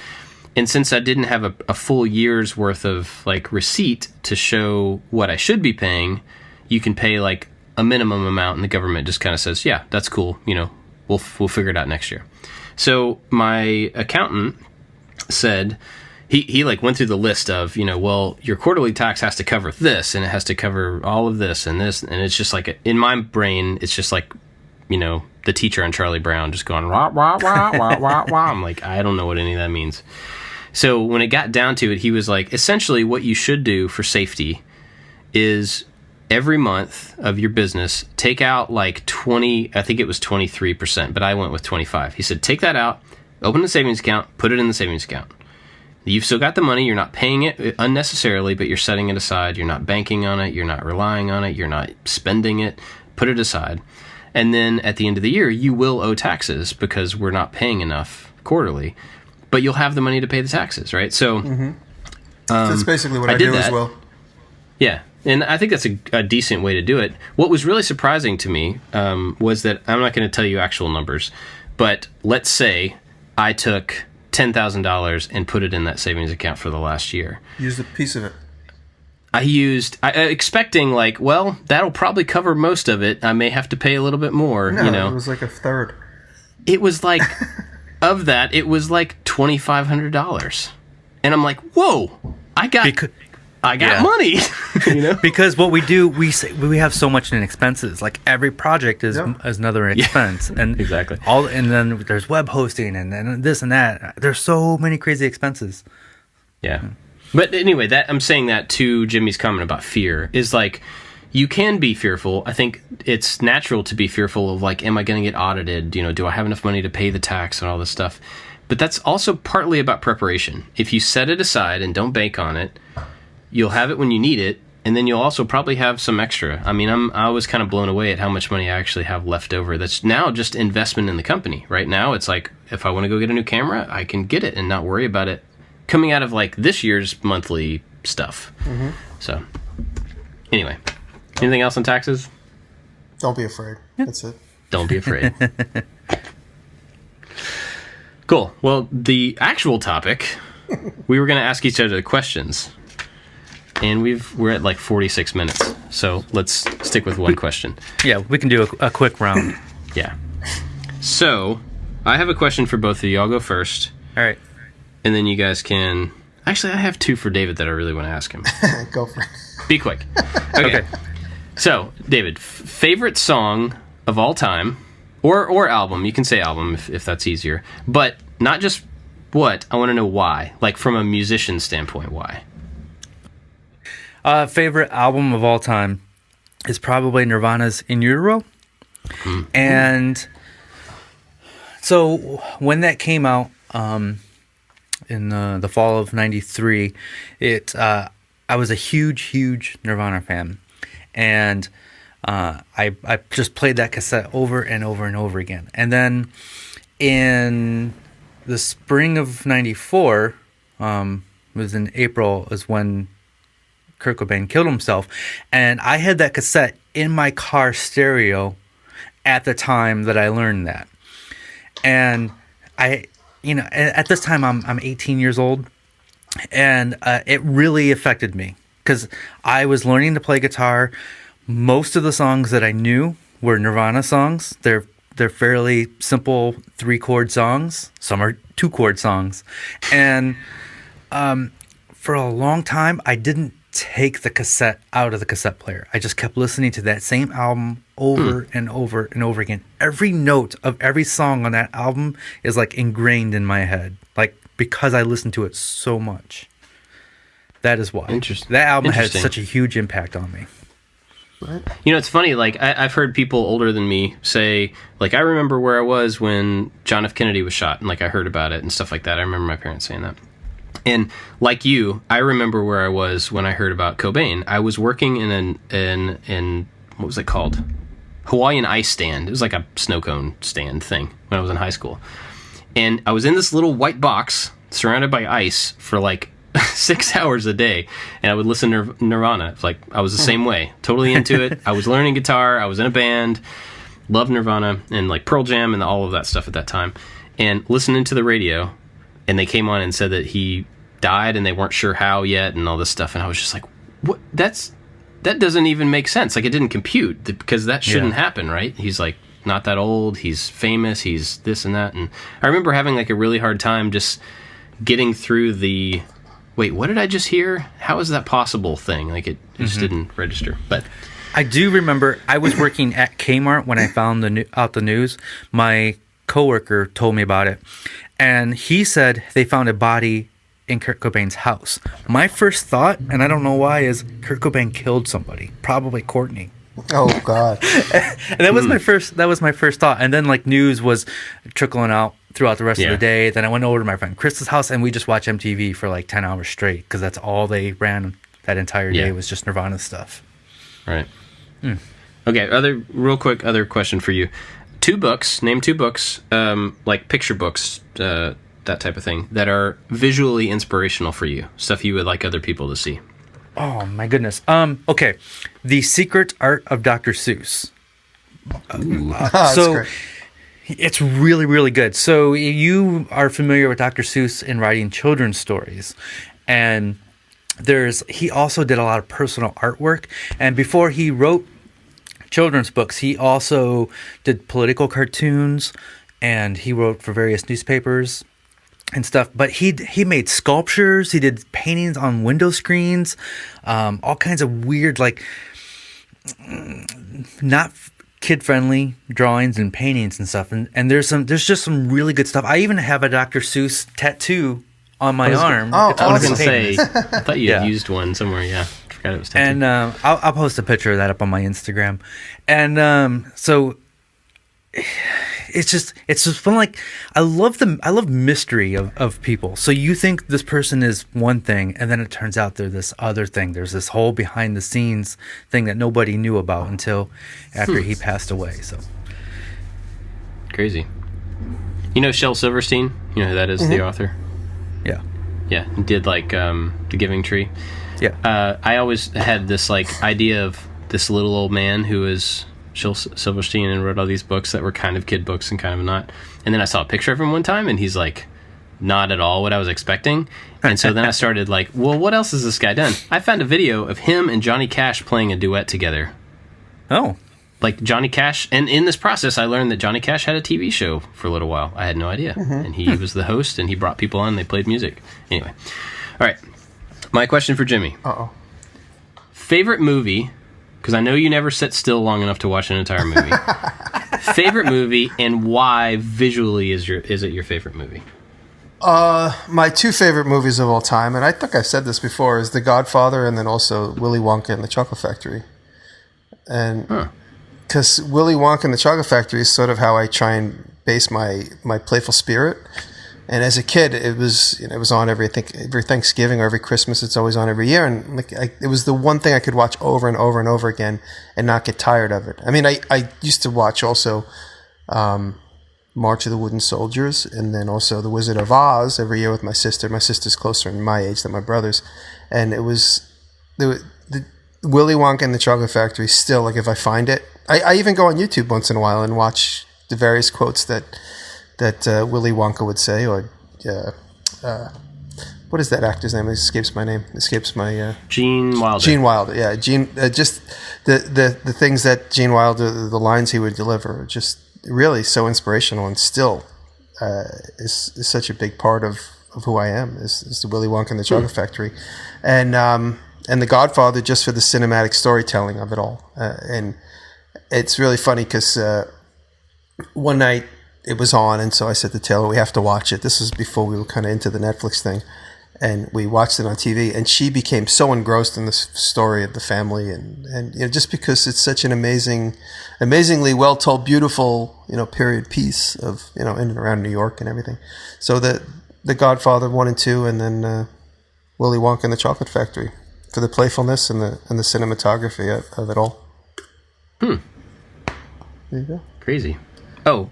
And since I didn't have a full year's worth of like receipt to show what I should be paying, you can pay like a minimum amount, and the government just kind of says, yeah, that's cool. You know, we'll figure it out next year. So my accountant said, he like went through the list of, you know, well, your quarterly tax has to cover this, and it has to cover all of this and this. And it's just like, in my brain, it's just like, you know, the teacher on Charlie Brown just going, wah, wah, wah, wah, wah, wah. I'm like, I don't know what any of that means. So when it got down to it, he was like, essentially what you should do for safety is every month of your business, take out like 20, I think it was 23%, but I went with 25. He said, take that out, open the savings account, put it in the savings account. You've still got the money. You're not paying it unnecessarily, but you're setting it aside. You're not banking on it. You're not relying on it. You're not spending it. Put it aside. And then at the end of the year, you will owe taxes because we're not paying enough quarterly, but you'll have the money to pay the taxes, right? So That's basically what I do as well. Yeah. And I think that's a decent way to do it. What was really surprising to me was that, I'm not going to tell you actual numbers, but let's say I took $10,000 and put it in that savings account for the last year. Use a piece of it. Expecting like, well, that'll probably cover most of it. I may have to pay a little bit more. No, you know, it was like a third. It was like, of that, it was like $2,500. And I'm like, whoa, I got... I got Yeah. money. You know? Because what we do, we have so much in expenses. Like every project is Yep. is another expense, and Exactly. and then there's web hosting and then this and that. There's so many crazy expenses. Yeah. But anyway, that I'm saying that to Jimmy's comment about fear is like, you can be fearful. I think it's natural to be fearful of like, am I going to get audited? You know, do I have enough money to pay the tax and all this stuff? But that's also partly about preparation. If you set it aside and don't bank on it, you'll have it when you need it, and then you'll also probably have some extra. I mean, I was kind of blown away at how much money I actually have left over. That's now just investment in the company. Right now, it's like, if I want to go get a new camera, I can get it and not worry about it coming out of like this year's monthly stuff. So, anyway, anything else on taxes? Don't be afraid. That's it. Don't be afraid. Cool. Well, the actual topic, we were going to ask each other questions. And we're at like 46 minutes, so let's stick with one question. Yeah, we can do a quick round. Yeah. So, I have a question for both of you. I'll go first, All right. and then you guys can... Actually, I have two for David that I really want to ask him. Go for it. Be quick. Okay. So, David, favorite song of all time, or album. You can say album if that's easier. But not just what, I want to know why. Like, from a musician standpoint, why? Favorite album of all time is probably Nirvana's In Utero. And so when that came out in the fall of '93, I was a huge Nirvana fan, and I just played that cassette over and over and over again. And then in the spring of '94, was in April, is when Kurt Cobain killed himself, and I had that cassette in my car stereo at the time that I learned that. And at this time I'm 18 years old, and it really affected me because I was learning to play guitar. Most of the songs that I knew were Nirvana songs. They're fairly simple 3-chord songs. Some are 2-chord songs, and for a long time I didn't take the cassette out of the cassette player. I just kept listening to that same album over and over and over again. Every note of every song on that album is like ingrained in my head, like because I listened to it so much. That is why. That album had such a huge impact on me. You know, it's funny, like, I've heard people older than me say, like, I remember where I was when John F. Kennedy was shot, and, like, I heard about it and stuff like that. I remember my parents saying that. And like you, I remember where I was when I heard about Cobain. I was working in what was it called? Hawaiian ice stand. It was like a snow cone stand thing when I was in high school. And I was in this little white box surrounded by ice for like 6 hours a day, and I would listen to Nirvana. Like, I was the same way, totally into it. I was learning guitar, I was in a band, loved Nirvana and like Pearl Jam and all of that stuff at that time, and listening to the radio, and they came on and said that he died and they weren't sure how yet and all this stuff, and I was just like, what? That doesn't even make sense. Like, it didn't compute, because that shouldn't happen, right? He's like not that old, he's famous, he's this and that. And I remember having like a really hard time just getting through the wait, what did I just hear? How is that possible thing? Like, it just didn't register. But I do remember I was working at Kmart when I found out the news. My coworker told me about it, and he said they found a body in Kurt Cobain's house. My first thought, and I don't know why, is Kurt Cobain killed somebody, probably Courtney. Oh God! And that was my first. That was my first thought. And then like news was trickling out throughout the rest of the day. Then I went over to my friend Chris's house, and we just watched MTV for like 10 hours straight, because that's all they ran that entire day was just Nirvana stuff. Right. Okay. Other question for you. Name two books, like picture books, that type of thing, that are visually inspirational for you. Stuff you would like other people to see. Oh my goodness. Okay. The Secret Art of Dr. Seuss. That's great. It's really, really good. So you are familiar with Dr. Seuss in writing children's stories, and he also did a lot of personal artwork. And before he wrote children's books, he also did political cartoons, and he wrote for various newspapers. and stuff. But he made sculptures. He did paintings on window screens, all kinds of weird, like not kid friendly drawings and paintings and stuff. And there's just some really good stuff. I even have a Dr. Seuss tattoo on my arm. Oh, I was awesome. going to say, I thought you had Yeah. used one somewhere. Yeah, I forgot it was tattooed. And I'll post a picture of that up on my Instagram. And so it's just fun. Like I love mystery of people. So you think this person is one thing, and then it turns out they're this other thing. There's this whole behind the scenes thing that nobody knew about until after he passed away. So Crazy. You know Shel Silverstein? You know who that is, the author? yeah, Yeah, he did like The Giving Tree. yeah. I always had this like idea of this little old man who is Shel Silverstein and wrote all these books that were kind of kid books and kind of not. And then I saw a picture of him one time, and he's like not at all what I was expecting. And so then I started like, well, what else has this guy done? I found a video of him and Johnny Cash playing a duet together. Oh, Like Johnny Cash, and in this process, I learned that Johnny Cash had a TV show for a little while. I had no idea, and he was the host, and he brought people on. And they played music. Anyway, all right. My question for Jimmy: favorite movie? Because I know you never sit still long enough to watch an entire movie. Favorite movie, and why visually is it your favorite movie? My two favorite movies of all time, and I think I've said this before, is The Godfather and then also Willy Wonka and the Chocolate Factory. And because Willy Wonka and the Chocolate Factory is sort of how I try and base my playful spirit. And as a kid, it was on every Thanksgiving or every Christmas. It's always on every year, and it was the one thing I could watch over and over and over again and not get tired of it. I mean, I used to watch also March of the Wooden Soldiers, and then also The Wizard of Oz every year with my sister. My sister's closer in my age than my brother's, and it was the Willy Wonka and the Chocolate Factory. Still, like if I find it, I even go on YouTube once in a while and watch the various quotes that Willy Wonka would say, or what is that actor's name? It escapes my name. Escapes my Gene Wilder. Gene Wilder. Yeah, Gene. Just the things that Gene Wilder, the lines he would deliver, are just really so inspirational, and still is such a big part of who I am. Is the Willy Wonka and the Chocolate Factory, and The Godfather, just for the cinematic storytelling of it all. And it's really funny because one night it was on, and so I said to Taylor, we have to watch it. This was before we were kind of into the Netflix thing. And we watched it on TV, and she became so engrossed in the story of the family, and just because it's such an amazingly well told, beautiful period piece of in and around New York and everything. So the Godfather 1 and 2, and then Willy Wonka and the Chocolate Factory for the playfulness and the cinematography of it all. There you go. Crazy. Oh,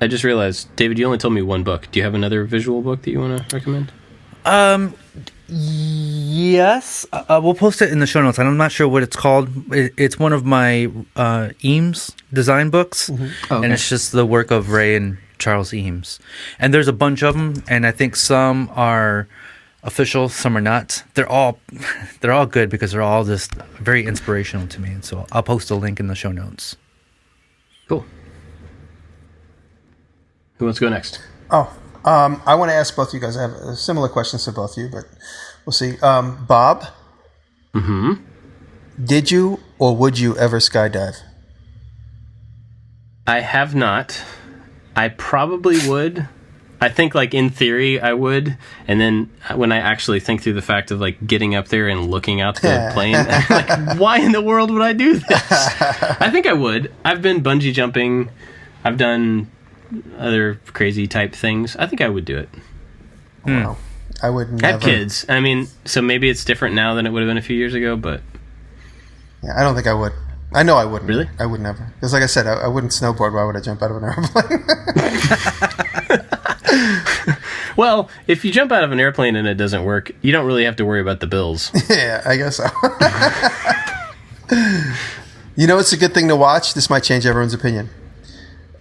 I just realized, David, you only told me one book. Do you have another visual book that you want to recommend? Yes. We'll post it in the show notes. I'm not sure what it's called. It's one of my Eames design books, Okay. and it's just the work of Ray and Charles Eames. And there's a bunch of them, and I think some are official, some are not. They're all good because they're all just very inspirational to me. And so I'll post a link in the show notes. Cool. Who wants to go next? I want to ask both of you guys. I have similar questions to both of you, but we'll see. Bob, did you or would you ever skydive? I have not. I probably would. I think, like, in theory, I would. And then when I actually think through the fact of, like, getting up there and looking out the plane, I'm like, why in the world would I do this? I think I would. I've been bungee jumping. I've done other crazy type things. I think I would do it. Wow. I would never. I have kids. I mean, so maybe it's different now than it would have been a few years ago, but... Yeah, I don't think I would. I know I wouldn't. Really? I would never. Because like I said, I wouldn't snowboard. Why would I jump out of an airplane? Well, if you jump out of an airplane and it doesn't work, you don't really have to worry about the bills. Yeah, I guess so. It's a good thing to watch. This might change everyone's opinion.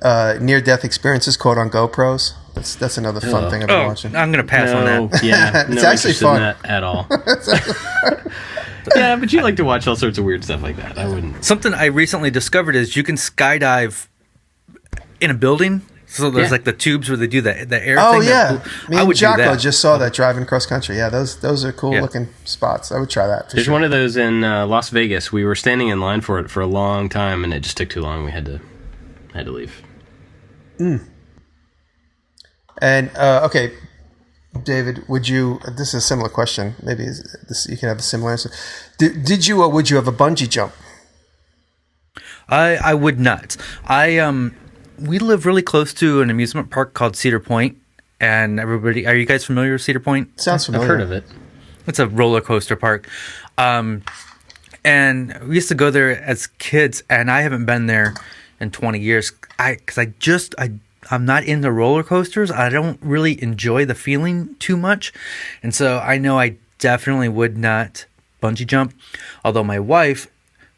Near-death experiences caught on GoPros. That's another fun thing I've been watching. I'm going to pass on that. Yeah, It's no actually interest fun. in that at all. Yeah, but you like to watch all sorts of weird stuff like that. I wouldn't. Something I recently discovered is you can skydive in a building So there's Yeah. like the tubes where they do the air Oh thing. yeah, me I and would do Jocko that. just saw that driving cross country. Yeah, those are cool Yeah. looking spots. I would try that. For There's sure. one of those in Las Vegas. We were standing in line for it for a long time, and it just took too long. We had to leave. And okay, David, would you? This is a similar question. Maybe you can have a similar answer. Did you or would you have a bungee jump? I would not. We live really close to an amusement park called Cedar Point, and everybody, are you guys familiar with Cedar Point? Sounds familiar. I've heard of it. It's a roller coaster park. And we used to go there as kids, and I haven't been there in 20 years. I'm not into roller coasters. I don't really enjoy the feeling too much. And so I know I definitely would not bungee jump. Although my wife,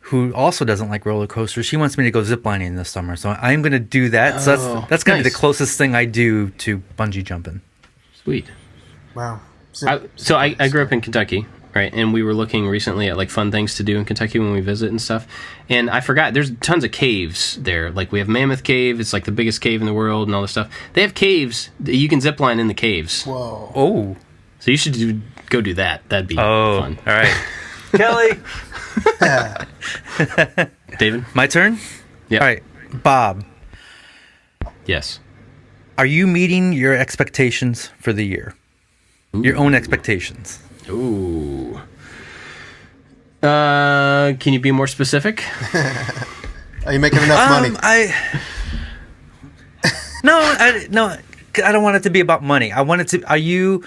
who also doesn't like roller coasters, she wants me to go ziplining this summer. So I'm going to do that. So that's going to be the nice. closest thing I do to bungee jumping. Sweet. Wow. I grew up in Kentucky, right? And we were looking recently at like fun things to do in Kentucky when we visit and stuff. And I forgot, there's tons of caves there. Like we have Mammoth Cave. It's like the biggest cave in the world and all this stuff. They have caves that you can zip line in the caves. Whoa. Oh. So you should go do that. That'd be fun. All right. Kelly. David? My turn? Yeah. All right. Bob, Yes. are you meeting your expectations for the year? Your own expectations? Ooh. Can you be more specific? Are you making enough money? No, I don't want it to be about money. I want it to. Are you?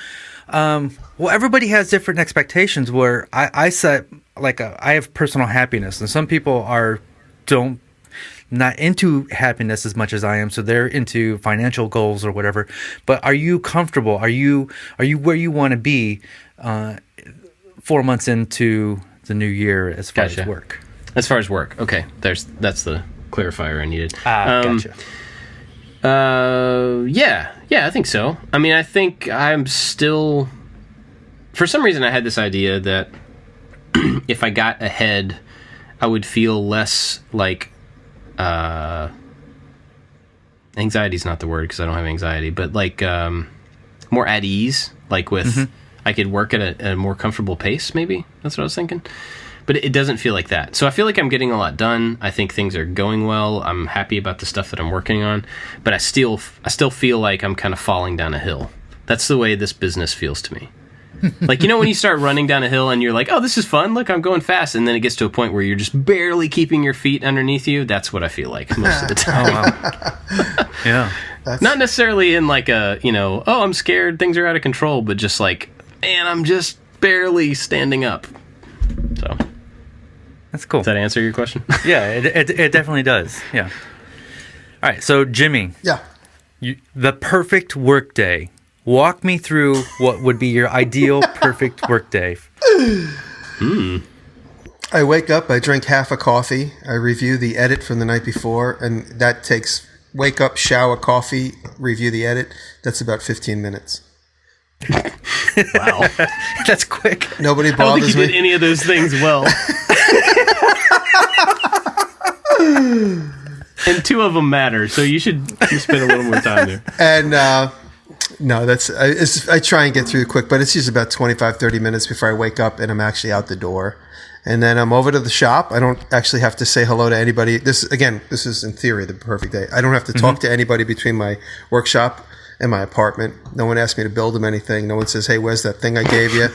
Well, everybody has different expectations. Where I set I have personal happiness, and some people don't not into happiness as much as I am, so they're into financial goals or whatever. But are you comfortable? Are you where you want to be 4 months into the new year as far Gotcha. as work? As far as work, okay. That's the clarifier I needed. Gotcha. Yeah, I think so. I mean, I think I'm still. For some reason, I had this idea that if I got ahead, I would feel less like. Anxiety is not the word because I don't have anxiety, but like more at ease. Like with, I could work at a more comfortable pace. Maybe that's what I was thinking. But it doesn't feel like that. So I feel like I'm getting a lot done. I think things are going well. I'm happy about the stuff that I'm working on. But I still feel like I'm kind of falling down a hill. That's the way this business feels to me. Like, you know, when you start running down a hill and you're like, oh, this is fun. Look, I'm going fast. And then it gets to a point where you're just barely keeping your feet underneath you. That's what I feel like most of the time. Yeah. Not necessarily in like a, oh, I'm scared. Things are out of control. But just like, man, I'm just barely standing up. So. That's cool. Does that answer your question? Yeah, it definitely does. Yeah. All right, so Jimmy, Yeah. the perfect work day. Walk me through what would be your ideal perfect work day. I wake up, I drink half a coffee, I review the edit from the night before, and that takes wake up, shower, coffee, review the edit. That's about 15 minutes. Wow. That's quick. Nobody I don't think bothers you did me. any of those things well. And two of them matter, so you should spend a little more time there. And no, I try and get through quick, but it's usually about 25, 30 minutes before I wake up and I'm actually out the door. And then I'm over to the shop. I don't actually have to say hello to anybody. This is in theory the perfect day. I don't have to talk to anybody between my workshop and my apartment. No one asks me to build them anything. No one says, hey, where's that thing I gave you?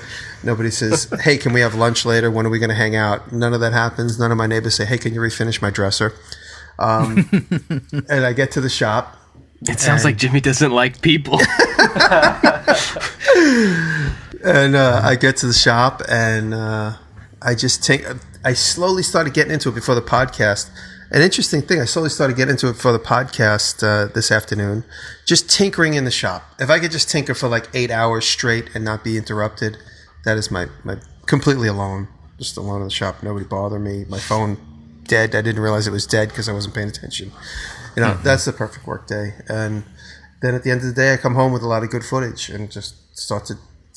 Nobody says, hey, can we have lunch later? When are we going to hang out? None of that happens. None of my neighbors say, hey, can you refinish my dresser? And I get to the shop. It sounds like Jimmy doesn't like people. And I get to the shop and I slowly started getting into it before the podcast. An interesting thing, I slowly started getting into it for the podcast this afternoon. Just tinkering in the shop. If I could just tinker for like 8 hours straight and not be interrupted, that is my completely alone. Just alone in the shop. Nobody bother me. My phone dead. I didn't realize it was dead because I wasn't paying attention. That's the perfect work day. And then at the end of the day, I come home with a lot of good footage and just start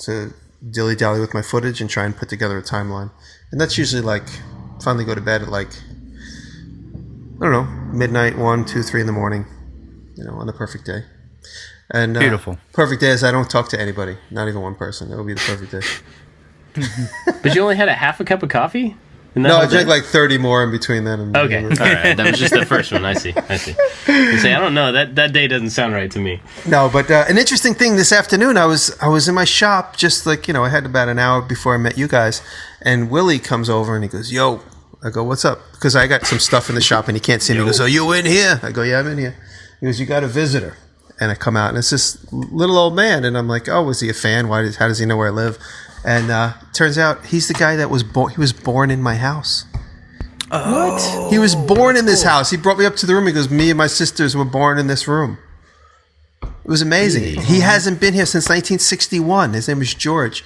to dilly-dally with my footage and try and put together a timeline. And that's usually like, finally go to bed at like, I don't know, midnight, 1, 2, 3 in the morning. on the perfect day. And Beautiful. Perfect day is I don't talk to anybody, not even one person. That would be the perfect day. But you only had a half a cup of coffee? No, I drank like 30 more in between then. And Okay, all right. That was just the first one. I see. You say, I don't know. That day doesn't sound right to me. No, but an interesting thing this afternoon, I was in my shop just like, I had about an hour before I met you guys, and Willie comes over and he goes, yo. I go, what's up? Because I got some stuff in the shop and he can't see me. He goes, oh, you in here? I go, yeah, I'm in here. He goes, you got a visitor. And I come out and it's this little old man. And I'm like, oh, was he a fan? How does he know where I live? And turns out he's the guy that was born. He was born in my house. What? He was born in this house. He brought me up to the room. He goes, me and my sisters were born in this room. It was amazing. He hasn't been here since 1961. His name is George.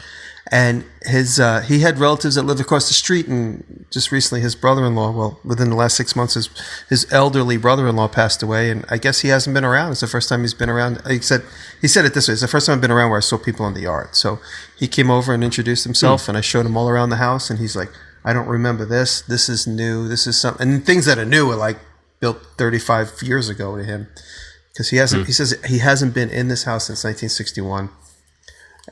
And he had relatives that lived across the street, and just recently his brother-in-law, well, within the last 6 months, his elderly brother-in-law passed away, and I guess he hasn't been around. It's the first time he's been around. He said it this way: it's the first time I've been around where I saw people in the yard. So he came over and introduced himself, and I showed him all around the house, and he's like, I don't remember this. This is new. This is something. And things that are new are like built 35 years ago to him, because he hasn't. He says he hasn't been in this house since 1961.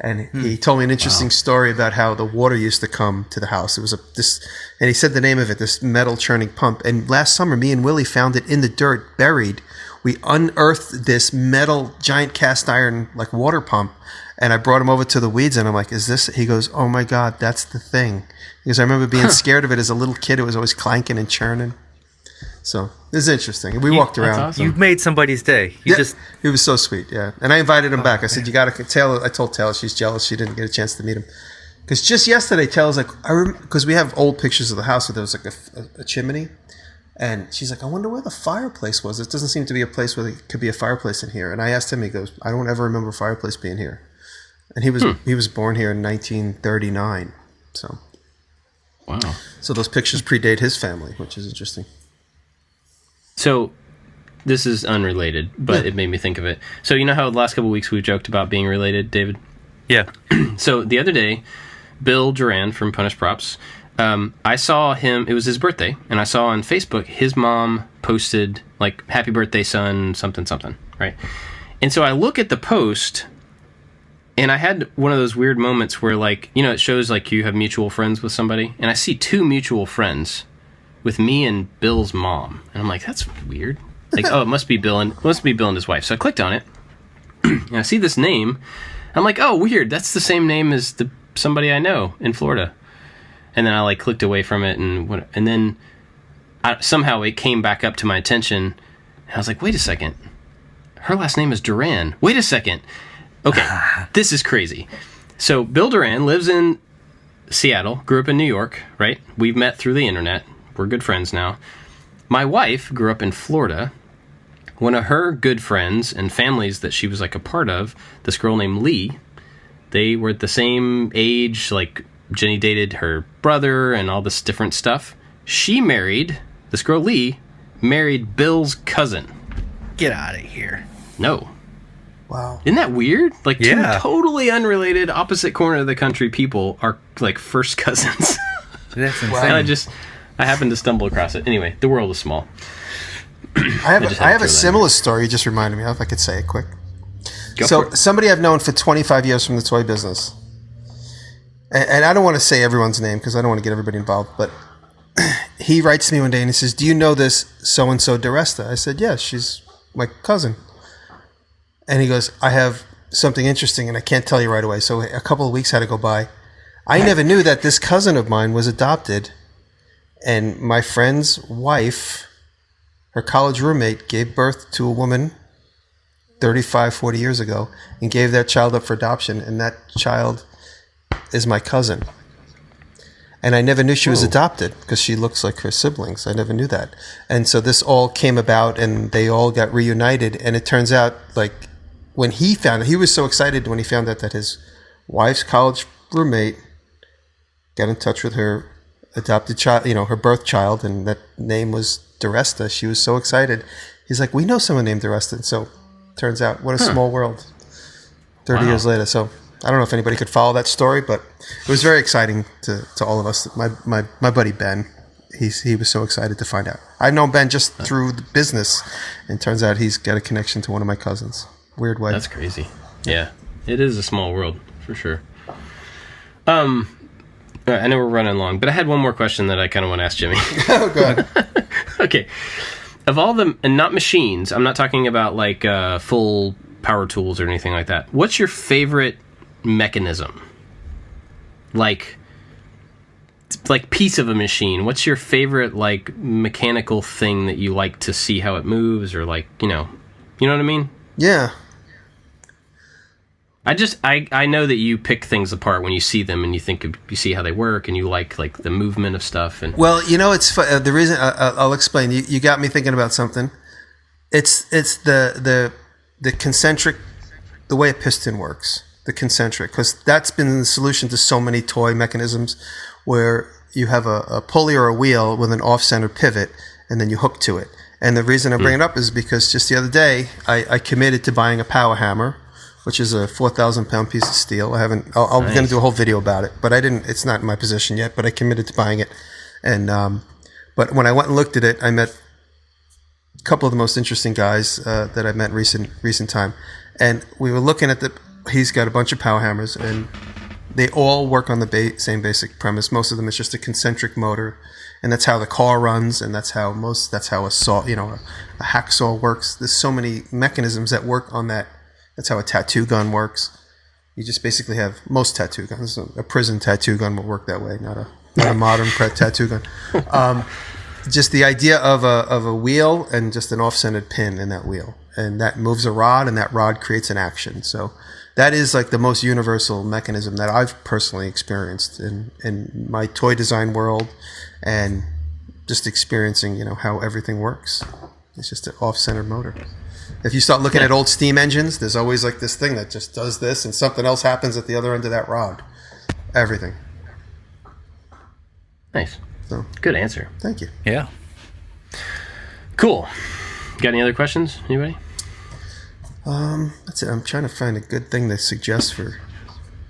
And he told me an interesting story about how the water used to come to the house. It was and he said the name of it, this metal churning pump. And last summer, me and Willie found it in the dirt, buried. We unearthed this metal, giant cast iron, like water pump. And I brought him over to the weeds, and I'm like, is this? He goes, oh my God, that's the thing. Because I remember being scared of it as a little kid. It was always clanking and churning. So it was interesting. We walked around. Awesome. You've made somebody's day. He was so sweet, yeah. And I invited him back. I said, you got to Taylor. I told Taylor she's jealous she didn't get a chance to meet him. Because just yesterday, Taylor's like, because we have old pictures of the house where there was like a chimney. And she's like, I wonder where the fireplace was. It doesn't seem to be a place where there could be a fireplace in here. And I asked him, he goes, I don't ever remember a fireplace being here. And he was born here in 1939. So, wow. So those pictures predate his family, which is interesting. So, this is unrelated, but it made me think of it. So, you know how the last couple of weeks we've joked about being related, David? Yeah. So, the other day, Bill Duran from Punish Props, I saw him, it was his birthday, and I saw on Facebook his mom posted, like, happy birthday, son, something, something, right? And so I look at the post, and I had one of those weird moments where, like, it shows, like, you have mutual friends with somebody, and I see two mutual friends with me and Bill's mom. And I'm like, that's weird. Like, oh, it must be Bill and his wife. So I clicked on it, and I see this name. I'm like, oh, weird. That's the same name as somebody I know in Florida. And then I, like, clicked away from it, and then somehow it came back up to my attention. And I was like, wait a second. Her last name is Duran. Wait a second. Okay, this is crazy. So Bill Duran lives in Seattle, grew up in New York, right? We've met through the internet. We're good friends now. My wife grew up in Florida. One of her good friends and families that she was like a part of, this girl named Lee, they were at the same age, like Jenny dated her brother and all this different stuff. This girl Lee, married Bill's cousin. Get out of here. No. Wow. Isn't that weird? Like, two totally unrelated, opposite corner of the country people are like first cousins. That's insane. And I happened to stumble across it. Anyway, the world is small. I have a similar story you just reminded me of. I could say it quick. Go for it. Somebody I've known for 25 years from the toy business, and I don't want to say everyone's name because I don't want to get everybody involved, but he writes to me one day and he says, do you know this so-and-so Diresta? I said, yes, she's my cousin. And he goes, I have something interesting and I can't tell you right away. So a couple of weeks had to go by. I never knew that this cousin of mine was adopted. And my friend's wife, her college roommate, gave birth to a woman 35, 40 years ago and gave that child up for adoption. And that child is my cousin. And I never knew she was adopted because she looks like her siblings. I never knew that. And so this all came about and they all got reunited. And it turns out, like, when he found it, he was so excited when he found out that his wife's college roommate got in touch with her adopted child, her birth child, and that name was Diresta. She was so excited. He's like, we know someone named Diresta. And so turns out, what a small world 30 years later. So I don't know if anybody could follow that story, but it was very exciting to all of us. My buddy Ben, he was so excited to find out. I've known Ben just through the business, and turns out he's got a connection to one of my cousins. Weird way. That's crazy. Yeah, it is a small world for sure. I know we're running long, but I had one more question that I kind of want to ask Jimmy. Oh, God. Okay. Of all the, and not machines, I'm not talking about like full power tools or anything like that. What's your favorite mechanism? Like piece of a machine. What's your favorite like mechanical thing that you like to see how it moves, or like, you know what I mean? Yeah. I know that you pick things apart when you see them, and you see how they work, and you like the movement of stuff. And well, it's the reason I'll explain. You got me thinking about something. It's the concentric, the way a piston works, the concentric, because that's been the solution to so many toy mechanisms, where you have a pulley or a wheel with an off-center pivot, and then you hook to it. And the reason I bring it up is because just the other day I committed to buying a power hammer, which is a 4,000-pound piece of steel. I'm going to do a whole video about it, but I didn't. It's not in my possession yet, but I committed to buying it. And but when I went and looked at it, I met a couple of the most interesting guys that I met in recent time. And we were looking at he's got a bunch of power hammers, and they all work on the same basic premise. Most of them is just a concentric motor, and that's how the car runs, and that's how a saw, a hacksaw works. There's so many mechanisms that work on that. That's how a tattoo gun works. You just basically have most tattoo guns. A prison tattoo gun will work that way, not a modern tattoo gun. Just the idea of a wheel and just an off-centered pin in that wheel, and that moves a rod, and that rod creates an action. So that is like the most universal mechanism that I've personally experienced in my toy design world, and just experiencing how everything works. It's just an off-centered motor. If you start looking at old steam engines, there's always like this thing that just does this, and something else happens at the other end of that rod. Everything. Nice. So, good answer. Thank you. Yeah. Cool. Got any other questions? Anybody? That's it. I'm trying to find a good thing to suggest for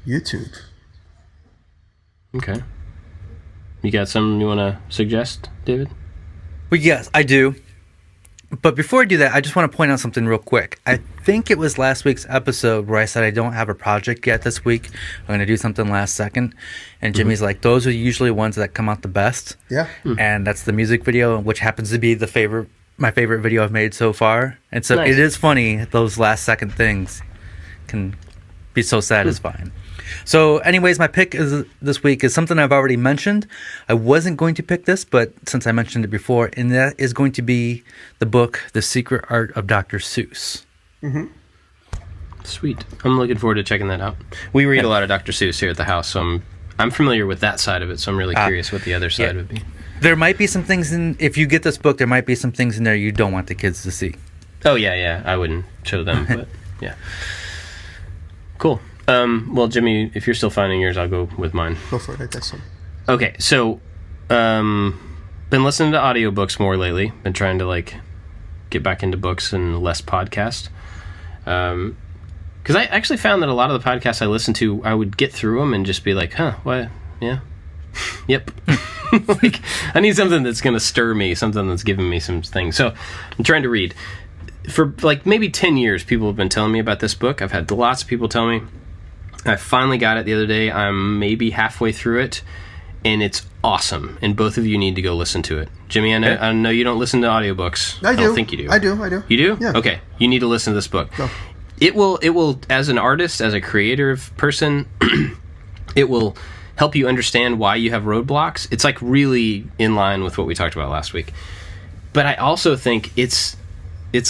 YouTube. Okay. You got something you want to suggest, David? Well, yes, I do. But before I do that, I just want to point out something real quick. I think it was last week's episode where I said I don't have a project yet this week. I'm going to do something last second. And Jimmy's like, those are usually ones that come out the best. Yeah. And that's the music video, which happens to be my favorite video I've made so far. And so It is funny, those last second things can be so satisfying. So anyways, my pick this week is something I've already mentioned. I wasn't going to pick this, but since I mentioned it before, and that is going to be the book, The Secret Art of Dr. Seuss. Mm-hmm. Sweet. I'm looking forward to checking that out. We read a lot of Dr. Seuss here at the house, so I'm familiar with that side of it, so I'm really curious what the other side would be. There might be some things if you get this book, there might be some things in there you don't want the kids to see. Oh, yeah. I wouldn't show them, but yeah. Cool. Well, Jimmy, if you're still finding yours, I'll go with mine. Go for it. I got some. Okay, so been listening to audiobooks more lately. Been trying to get back into books and less podcast. Because I actually found that a lot of the podcasts I listened to, I would get through them and just be like, huh, what? Yeah. Yep. I need something that's going to stir me, something that's giving me some things. So I'm trying to read. For maybe 10 years, people have been telling me about this book. I've had lots of people tell me. I finally got it the other day. I'm maybe halfway through it, and it's awesome. And both of you need to go listen to it. Jimmy, I know you don't listen to audiobooks. I do. I don't think you do. I do. You do? Yeah. Okay. You need to listen to this book. Go. It will, as an artist, as a creative person, it will help you understand why you have roadblocks. It's really in line with what we talked about last week. But I also think it's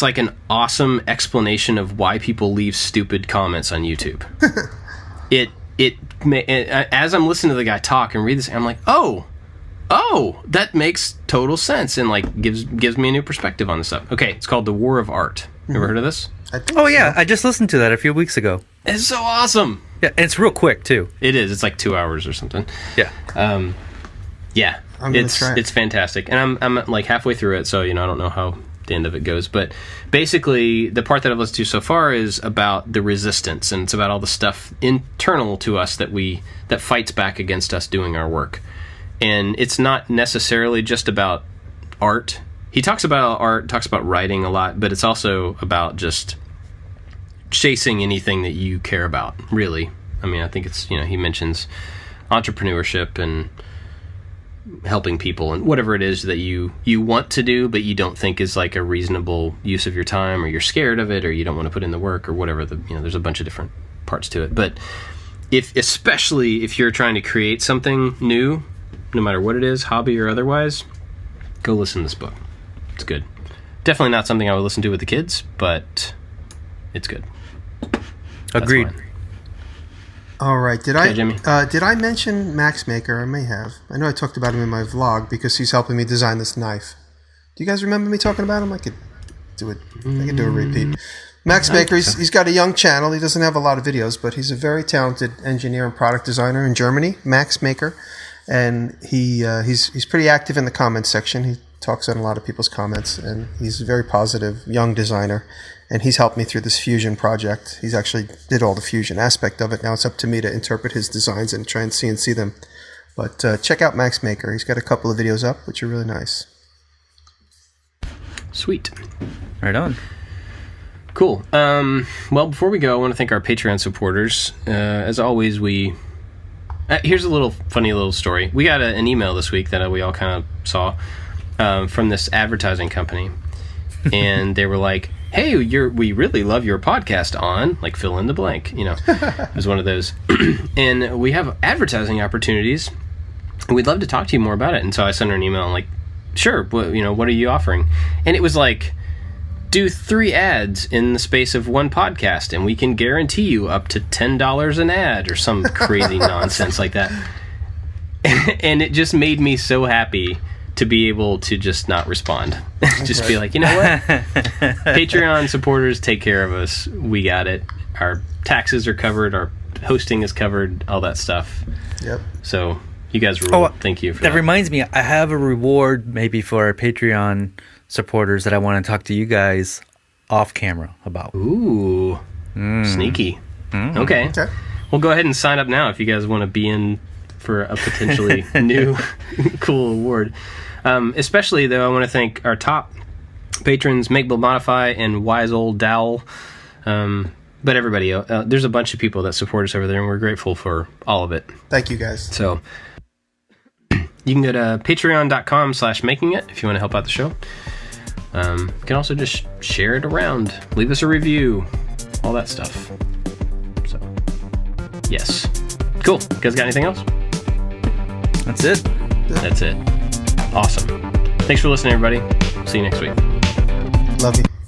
like an awesome explanation of why people leave stupid comments on YouTube. As I'm listening to the guy talk and read this, I'm like, oh, that makes total sense, and gives me a new perspective on this stuff. Okay, it's called The War of Art. Ever heard of this? Oh yeah, I just listened to that a few weeks ago. It's so awesome. Yeah, and it's real quick too. It is. It's 2 hours or something. Yeah. Yeah. I'm gonna try it. It's fantastic, and I'm halfway through it, so I don't know how the end of it goes, but basically the part that I've listened to so far is about the resistance, and it's about all the stuff internal to us that fights back against us doing our work. And it's not necessarily just about art. He talks about art, talks about writing a lot, but it's also about just chasing anything that you care about, really. I mean, I think it's, he mentions entrepreneurship and helping people and whatever it is that you want to do, but you don't think is like a reasonable use of your time, or you're scared of it, or you don't want to put in the work, or whatever. There's a bunch of different parts to it. But especially if you're trying to create something new, no matter what it is, hobby or otherwise, go listen to this book. It's good. Definitely not something I would listen to with the kids, but it's good. Agreed. All right. Did Jimmy? I mention Max Maker? I may have. I know I talked about him in my vlog because he's helping me design this knife. Do you guys remember me talking about him? I could do it. I could do a repeat. Max Maker. He's got a young channel. He doesn't have a lot of videos, but he's a very talented engineer and product designer in Germany. Max Maker, and he's pretty active in the comments section. He talks on a lot of people's comments, and he's a very positive young designer. And he's helped me through this fusion project. He's actually did all the fusion aspect of it. Now it's up to me to interpret his designs and try and CNC them. But check out Max Maker. He's got a couple of videos up, which are really nice. Sweet. Right on. Cool. Well, before we go, I want to thank our Patreon supporters. As always, here's a funny little story. We got an email this week that we all kind of saw from this advertising company. And they were like, hey, we really love your podcast on, like, fill in the blank, It was one of those. And we have advertising opportunities, and we'd love to talk to you more about it. And so I sent her an email, and like, sure, what are you offering? And it was like, do 3 ads in the space of 1 podcast, and we can guarantee you up to $10 an ad, or some crazy nonsense like that. And it just made me so happy to be able to just not respond. Just be like, you know what? Patreon supporters take care of us. We got it. Our taxes are covered. Our hosting is covered. All that stuff. Yep. So you guys rule. Thank you for that. That reminds me, I have a reward maybe for our Patreon supporters that I want to talk to you guys off camera about. Ooh. Sneaky. Okay. Well, go ahead and sign up now if you guys want to be in for a potentially new cool award. Especially, though, I want to thank our top patrons, Make Build Modify and Wise Old Dowell. But everybody, there's a bunch of people that support us over there, and we're grateful for all of it. Thank you, guys. So you can go to patreon.com/makingit if you want to help out the show. You can also just share it around, leave us a review, all that stuff. So, yes. Cool. You guys got anything else? That's it. That's it. Awesome. Thanks for listening, everybody. See you next week. Love you.